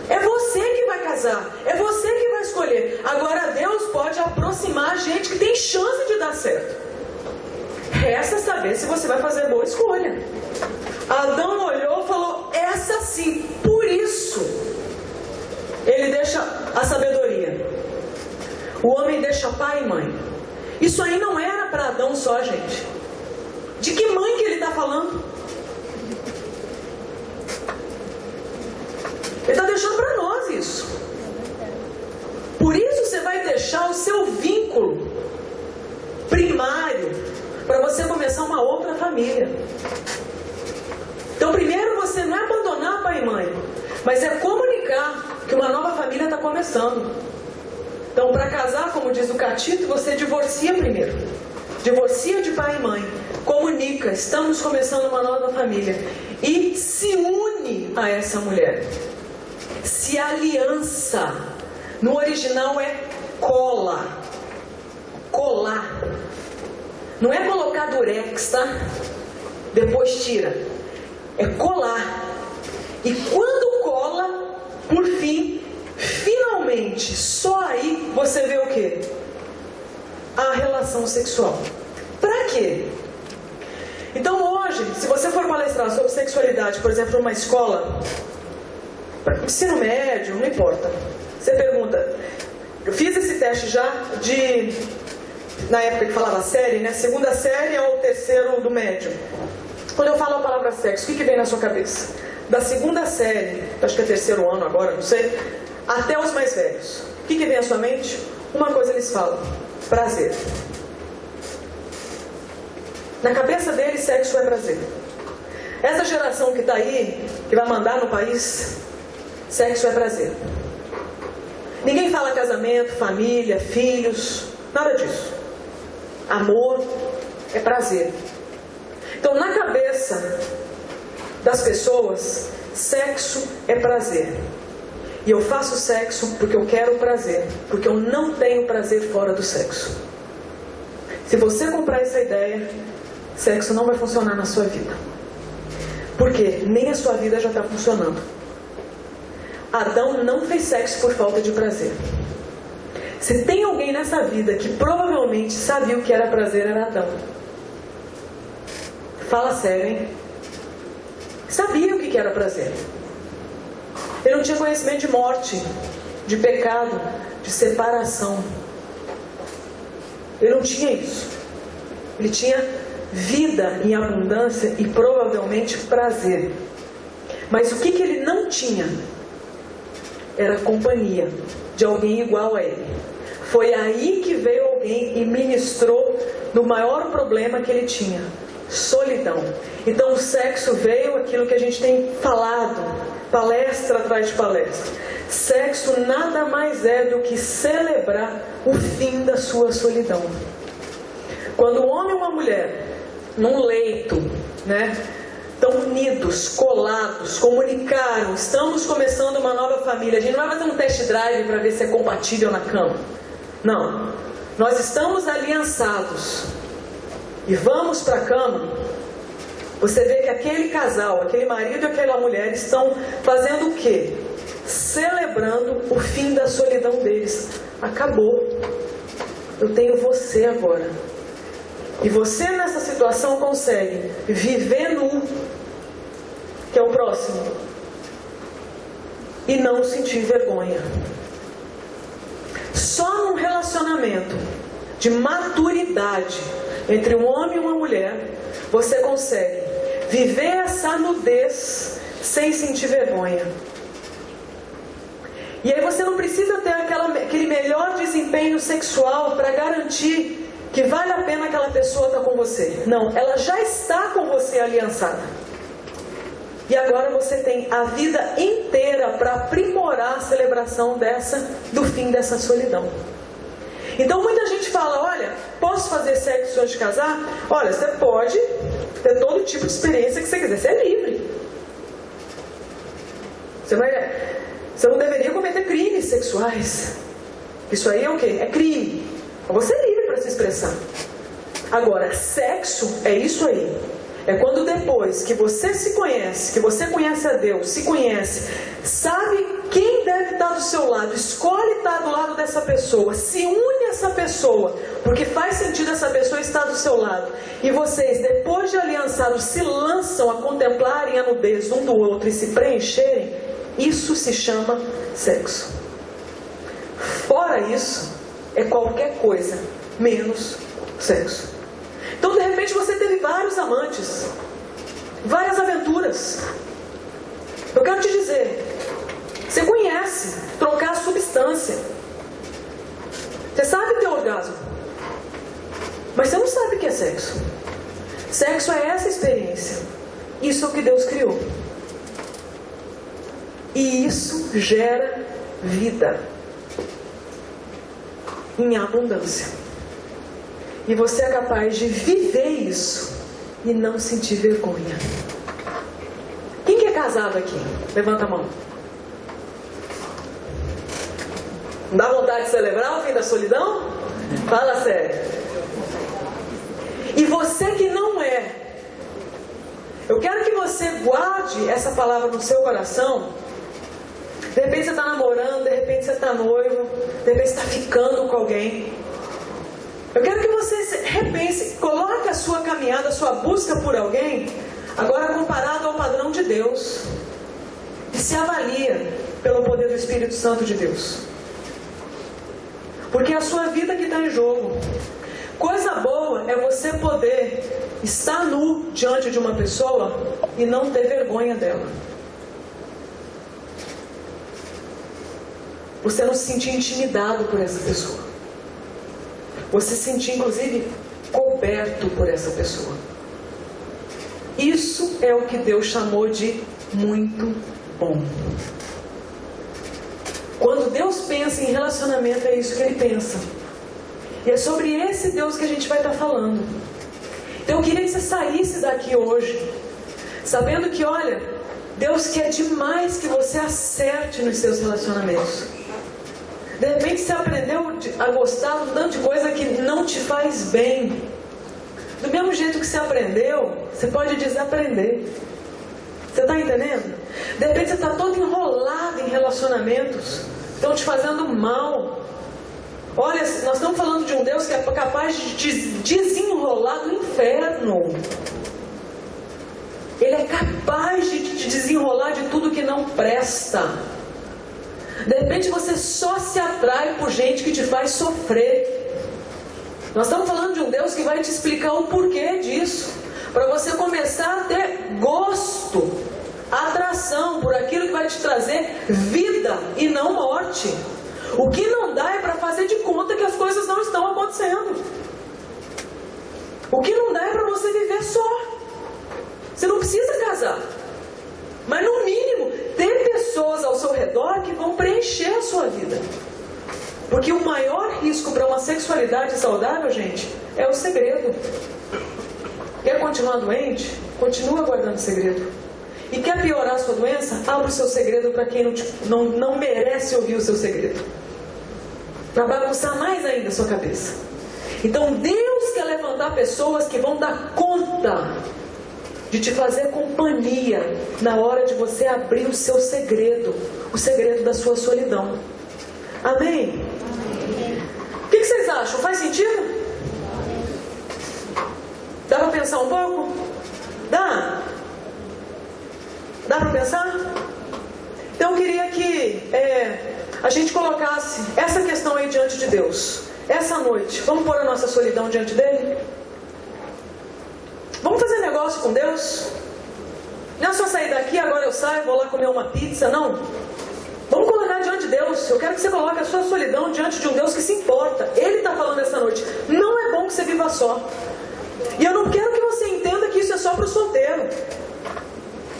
É você que vai casar. É você que vai escolher. Agora Deus pode aproximar a gente que tem chance de dar certo. Resta saber se você vai fazer boa escolha. Adão olhou e falou, essa sim. Por isso, ele deixa a sabedoria. O homem deixa pai e mãe. Isso aí não era para Adão só, gente. De que mãe que ele está falando? Ele está deixando para nós isso. Por isso você vai deixar o seu vínculo primário para você começar uma outra família. Então primeiro você não é abandonar pai e mãe, mas é comunicar que uma nova família está começando. Então para casar, como diz o Catito, você divorcia primeiro. Divorcia de pai e mãe. Comunica, estamos começando uma nova família. E se une a essa mulher. Se aliança. No original é cola. Colar. Não é colocar durex, tá? Depois tira. É colar. E quando cola, por fim, finalmente, só aí você vê o quê? A relação sexual. Pra quê? Então hoje, se você for palestrar sobre sexualidade, por exemplo, numa escola, ensino médio, não importa. Você pergunta, eu fiz esse teste já na época que falava série, né? Segunda série ao terceiro do médio. Quando eu falo a palavra sexo, o que vem na sua cabeça? Da segunda série, acho que é terceiro ano agora, não sei, até os mais velhos. O que vem à sua mente? Uma coisa eles falam, prazer. Na cabeça deles, sexo é prazer. Essa geração que está aí, que vai mandar no país, sexo é prazer. Ninguém fala casamento, família, filhos, nada disso. Amor é prazer. Então, na cabeça das pessoas, sexo é prazer. E eu faço sexo porque eu quero prazer, porque eu não tenho prazer fora do sexo. Se você comprar essa ideia, sexo não vai funcionar na sua vida. Porque nem a sua vida já está funcionando. Adão não fez sexo por falta de prazer. Se tem alguém nessa vida que provavelmente sabia o que era prazer, era Adão. Fala sério, hein? Sabia o que era prazer. Ele não tinha conhecimento de morte, de pecado, de separação. Ele não tinha isso. Ele tinha vida em abundância e provavelmente prazer. Mas o que ele não tinha? Era a companhia de alguém igual a ele. Foi aí que veio alguém e ministrou do maior problema que ele tinha: solidão. Então o sexo veio, aquilo que a gente tem falado, palestra atrás de palestra. Sexo nada mais é do que celebrar o fim da sua solidão. Quando um homem e uma mulher, num leito, estão unidos, colados, comunicaram, estamos começando uma nova família. A gente não vai fazer um test drive para ver se é compatível na cama. Não. Nós estamos aliançados e vamos para a cama. Você vê que aquele casal, aquele marido e aquela mulher estão fazendo o quê? Celebrando o fim da solidão deles. Acabou. Eu tenho você agora. E você nessa situação consegue viver nu, que é o próximo, e não sentir vergonha. Só num relacionamento de maturidade entre um homem e uma mulher, você consegue viver essa nudez sem sentir vergonha. E aí você não precisa ter aquele melhor desempenho sexual para garantir que vale a pena aquela pessoa estar com você. Não, ela já está com você aliançada. E agora você tem a vida inteira para aprimorar a celebração do fim dessa solidão. Então muita gente fala: olha, posso fazer sexo antes de casar? Olha, você pode ter todo tipo de experiência que você quiser, você é livre. Você não deveria cometer crimes sexuais. Isso aí é o quê? É crime. Você é livre para se expressar. Agora, sexo é isso aí. É quando depois que você se conhece, que você conhece a Deus, se conhece, sabe quem deve estar do seu lado, escolhe estar do lado dessa pessoa, se une a essa pessoa, porque faz sentido essa pessoa estar do seu lado. E vocês, depois de aliançados, se lançam a contemplarem a nudez um do outro e se preencherem. Isso se chama sexo. Fora isso, é qualquer coisa menos sexo. Então de repente você teve vários amantes, várias aventuras. Eu quero te dizer, você conhece trocar a substância, você sabe ter orgasmo, mas você não sabe o que é sexo. Sexo é essa experiência. Isso é o que Deus criou. E isso gera vida em abundância. E você é capaz de viver isso e não sentir vergonha. Quem que é casado aqui? Levanta a mão. Não dá vontade de celebrar o fim da solidão? Fala sério. E você que não é, eu quero que você guarde essa palavra no seu coração. De repente você está namorando, de repente você está noivo, de repente você está ficando com alguém. Eu quero que você repense, coloque a sua caminhada, a sua busca por alguém, agora comparado ao padrão de Deus. E se avalia pelo poder do Espírito Santo de Deus. Porque é a sua vida que está em jogo. Coisa boa é você poder estar nu diante de uma pessoa e não ter vergonha dela. Você não se sentir intimidado por essa pessoa. Você se sentir, inclusive, coberto por essa pessoa. Isso é o que Deus chamou de muito bom. Quando Deus pensa em relacionamento, é isso que Ele pensa. E é sobre esse Deus que a gente vai estar falando. Então eu queria que você saísse daqui hoje, sabendo que, olha, Deus quer demais que você acerte nos seus relacionamentos. De repente você aprendeu a gostar de um tanto de coisa que não te faz bem. Do mesmo jeito que você aprendeu, você pode desaprender. Você está entendendo? De repente você está todo enrolado em relacionamentos, estão te fazendo mal. Olha, nós estamos falando de um Deus que é capaz de te desenrolar do inferno. Ele é capaz de te desenrolar de tudo que não presta. De repente você só se atrai por gente que te faz sofrer. Nós estamos falando de um Deus que vai te explicar o porquê disso, para você começar a ter gosto, atração por aquilo que vai te trazer vida e não morte. O que não dá é para fazer de conta que as coisas não estão acontecendo. O que não dá é para você viver só. Você não precisa casar. Mas no mínimo, ter pessoas ao seu redor que vão preencher a sua vida. Porque o maior risco para uma sexualidade saudável, gente, é o segredo. Quer continuar doente? Continua guardando segredo. E quer piorar a sua doença? Abre o seu segredo para quem não merece ouvir o seu segredo. Para bagunçar mais ainda a sua cabeça. Então Deus quer levantar pessoas que vão dar conta de te fazer companhia na hora de você abrir o seu segredo, o segredo da sua solidão. Amém? O que vocês acham? Faz sentido? Dá para pensar um pouco? Dá? Dá para pensar? Então eu queria que a gente colocasse essa questão aí diante de Deus. Essa noite, vamos pôr a nossa solidão diante dele? Vamos fazer negócio com Deus? Não é só sair daqui, agora eu saio, vou lá comer uma pizza, não. Vamos colocar diante de Deus. Eu quero que você coloque a sua solidão diante de um Deus que se importa. Ele está falando essa noite. Não é bom que você viva só. E eu não quero que você entenda que isso é só para o solteiro.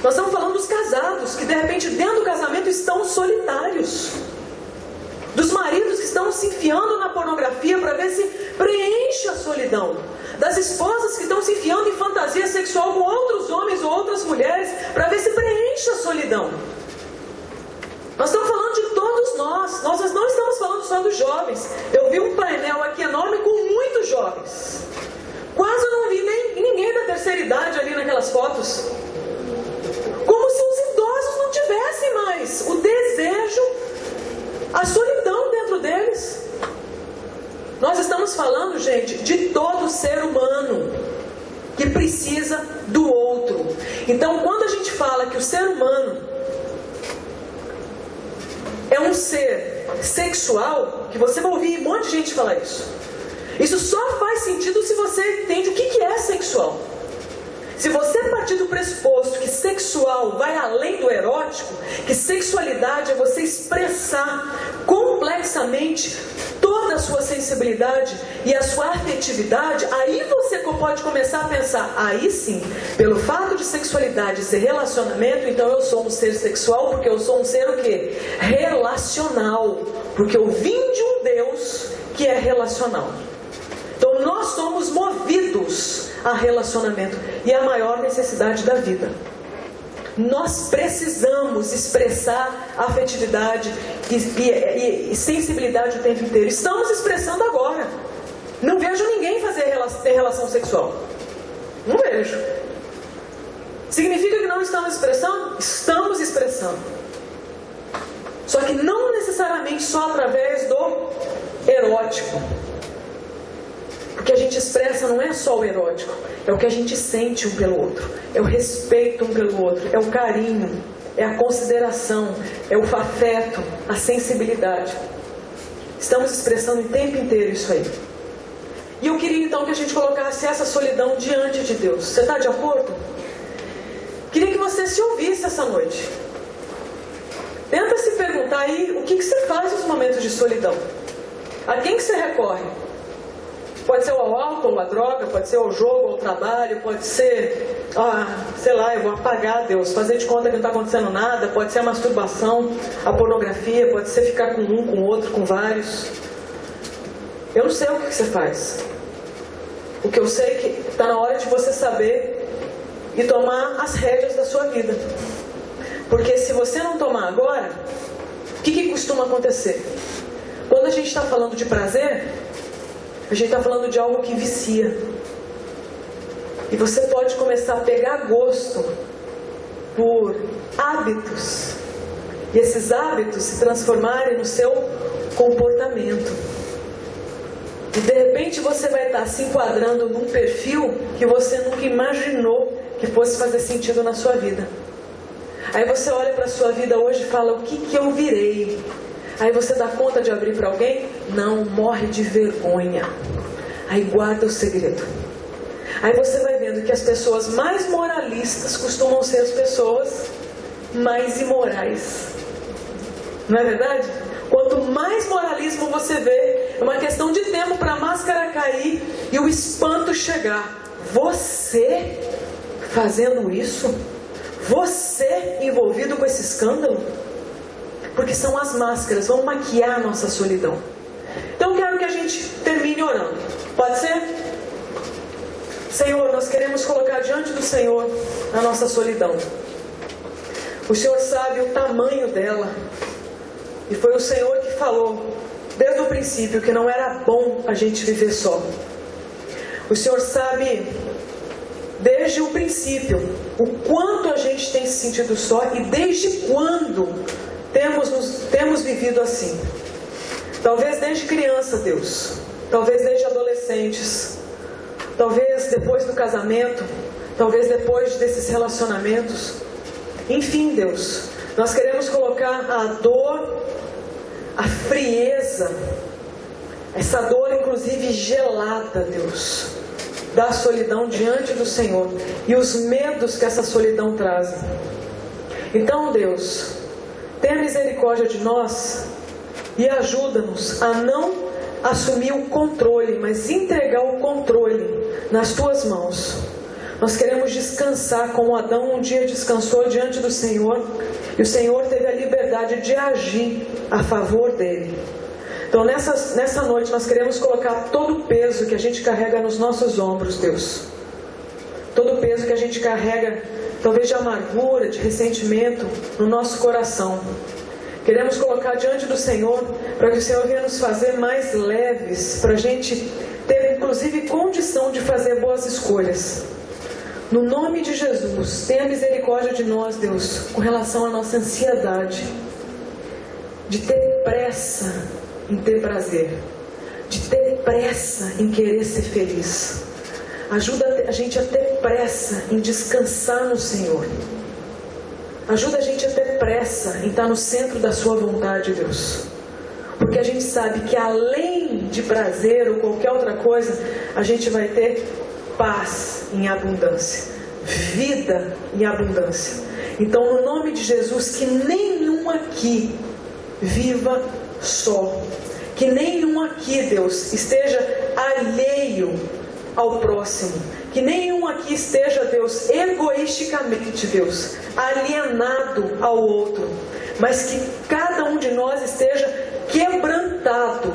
Nós estamos falando dos casados, que de repente dentro do casamento estão solitários. Dos maridos que estão se enfiando na pornografia para ver se preenche a solidão. Das esposas que estão se enfiando em fantasia sexual com outros homens ou outras mulheres para ver se preenche a solidão. Nós estamos falando de todos nós. Nós não estamos falando só dos jovens. Eu vi um painel aqui enorme com muitos jovens. Quase eu não vi ninguém da terceira idade ali naquelas fotos. Como se os idosos não tivessem mais o desejo, a solidão dentro deles. Nós estamos falando, gente, de todo ser humano que precisa do outro. Então, quando a gente fala que o ser humano é um ser sexual, que você vai ouvir um monte de gente falar isso. Isso só faz sentido se você entende o que é sexual. Se você partir do pressuposto que sexual vai além do erótico, que sexualidade é você expressar complexamente toda a sua sensibilidade e a sua afetividade, aí você pode começar a pensar, aí sim, pelo fato de sexualidade ser relacionamento, então eu sou um ser sexual, porque eu sou um ser o quê? Relacional. Porque eu vim de um Deus que é relacional. Então nós somos movidos a relacionamento e a maior necessidade da vida. Nós precisamos expressar afetividade e sensibilidade o tempo inteiro. Estamos expressando agora. Não vejo ninguém ter relação sexual. Não vejo. Significa que não estamos expressando? Estamos expressando. Só que não necessariamente só através do erótico. O que a gente expressa não é só o erótico, é o que a gente sente um pelo outro, é o respeito um pelo outro, é o carinho, é a consideração, é o afeto, a sensibilidade. Estamos expressando o tempo inteiro isso aí. E eu queria então que a gente colocasse essa solidão diante de Deus. Você está de acordo? Queria que você se ouvisse essa noite. Tenta se perguntar aí o que você faz nos momentos de solidão. A quem que você recorre? Pode ser ao álcool, à droga, pode ser ao jogo, ao trabalho, pode ser, sei lá, eu vou apagar Deus, fazer de conta que não está acontecendo nada, pode ser a masturbação, a pornografia, pode ser ficar com um, com outro, com vários. Eu não sei o que você faz. O que eu sei é que está na hora de você saber e tomar as rédeas da sua vida. Porque se você não tomar agora, o que costuma acontecer? Quando a gente está falando de prazer, a gente está falando de algo que vicia. E você pode começar a pegar gosto por hábitos. E esses hábitos se transformarem no seu comportamento. E de repente você vai estar se enquadrando num perfil que você nunca imaginou que fosse fazer sentido na sua vida. Aí você olha para a sua vida hoje e fala, o que eu virei? Aí você dá conta de abrir para alguém? Não, morre de vergonha. Aí guarda o segredo. Aí você vai vendo que as pessoas mais moralistas costumam ser as pessoas mais imorais. Não é verdade? Quanto mais moralismo você vê, É uma questão de tempo para a máscara cair e o espanto chegar. Você fazendo isso? Você envolvido com esse escândalo? Porque são as máscaras, vão maquiar a nossa solidão. Então eu quero que a gente termine orando. Pode ser? Senhor, nós queremos colocar diante do Senhor a nossa solidão. O Senhor sabe o tamanho dela. E foi o Senhor que falou desde o princípio que não era bom a gente viver só. O Senhor sabe desde o princípio o quanto a gente tem se sentido só e desde quando temos vivido assim. Talvez desde criança, Deus. Talvez desde adolescentes. Talvez depois do casamento. Talvez depois desses relacionamentos. Enfim, Deus, nós queremos colocar a dor, a frieza, essa dor inclusive gelada, Deus, da solidão diante do Senhor e os medos que essa solidão traz. Então, Deus, tenha misericórdia de nós e ajuda-nos a não assumir o controle, mas entregar o controle nas Tuas mãos. Nós queremos descansar como Adão um dia descansou diante do Senhor e o Senhor teve a liberdade de agir a favor dele. Então nessa noite nós queremos colocar todo o peso que a gente carrega nos nossos ombros, Deus. Todo o peso que a gente carrega, talvez de amargura, de ressentimento, no nosso coração. Queremos colocar diante do Senhor, para que o Senhor venha nos fazer mais leves, para a gente ter inclusive condição de fazer boas escolhas. No nome de Jesus, tenha misericórdia de nós, Deus, com relação à nossa ansiedade, de ter pressa em ter prazer, de ter pressa em querer ser feliz. Ajuda a gente a ter pressa em descansar no Senhor. Ajuda a gente a ter pressa em estar no centro da Sua vontade, Deus. Porque a gente sabe que além de prazer ou qualquer outra coisa, a gente vai ter paz em abundância, vida em abundância. Então, no nome de Jesus, que nenhum aqui viva só, que nenhum aqui, Deus, esteja alheio ao próximo, que nenhum aqui esteja, Deus, egoisticamente, Deus, alienado ao outro, mas que cada um de nós esteja quebrantado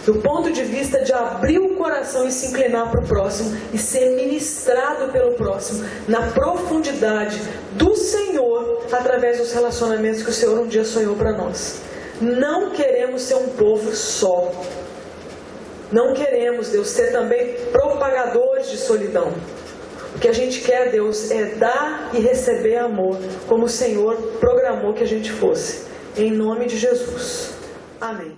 do ponto de vista de abrir o coração e se inclinar para o próximo e ser ministrado pelo próximo na profundidade do Senhor através dos relacionamentos que o Senhor um dia sonhou para nós. Não queremos ser um povo só. Não queremos, Deus, ser também propagadores de solidão. O que a gente quer, Deus, é dar e receber amor, como o Senhor programou que a gente fosse. Em nome de Jesus. Amém.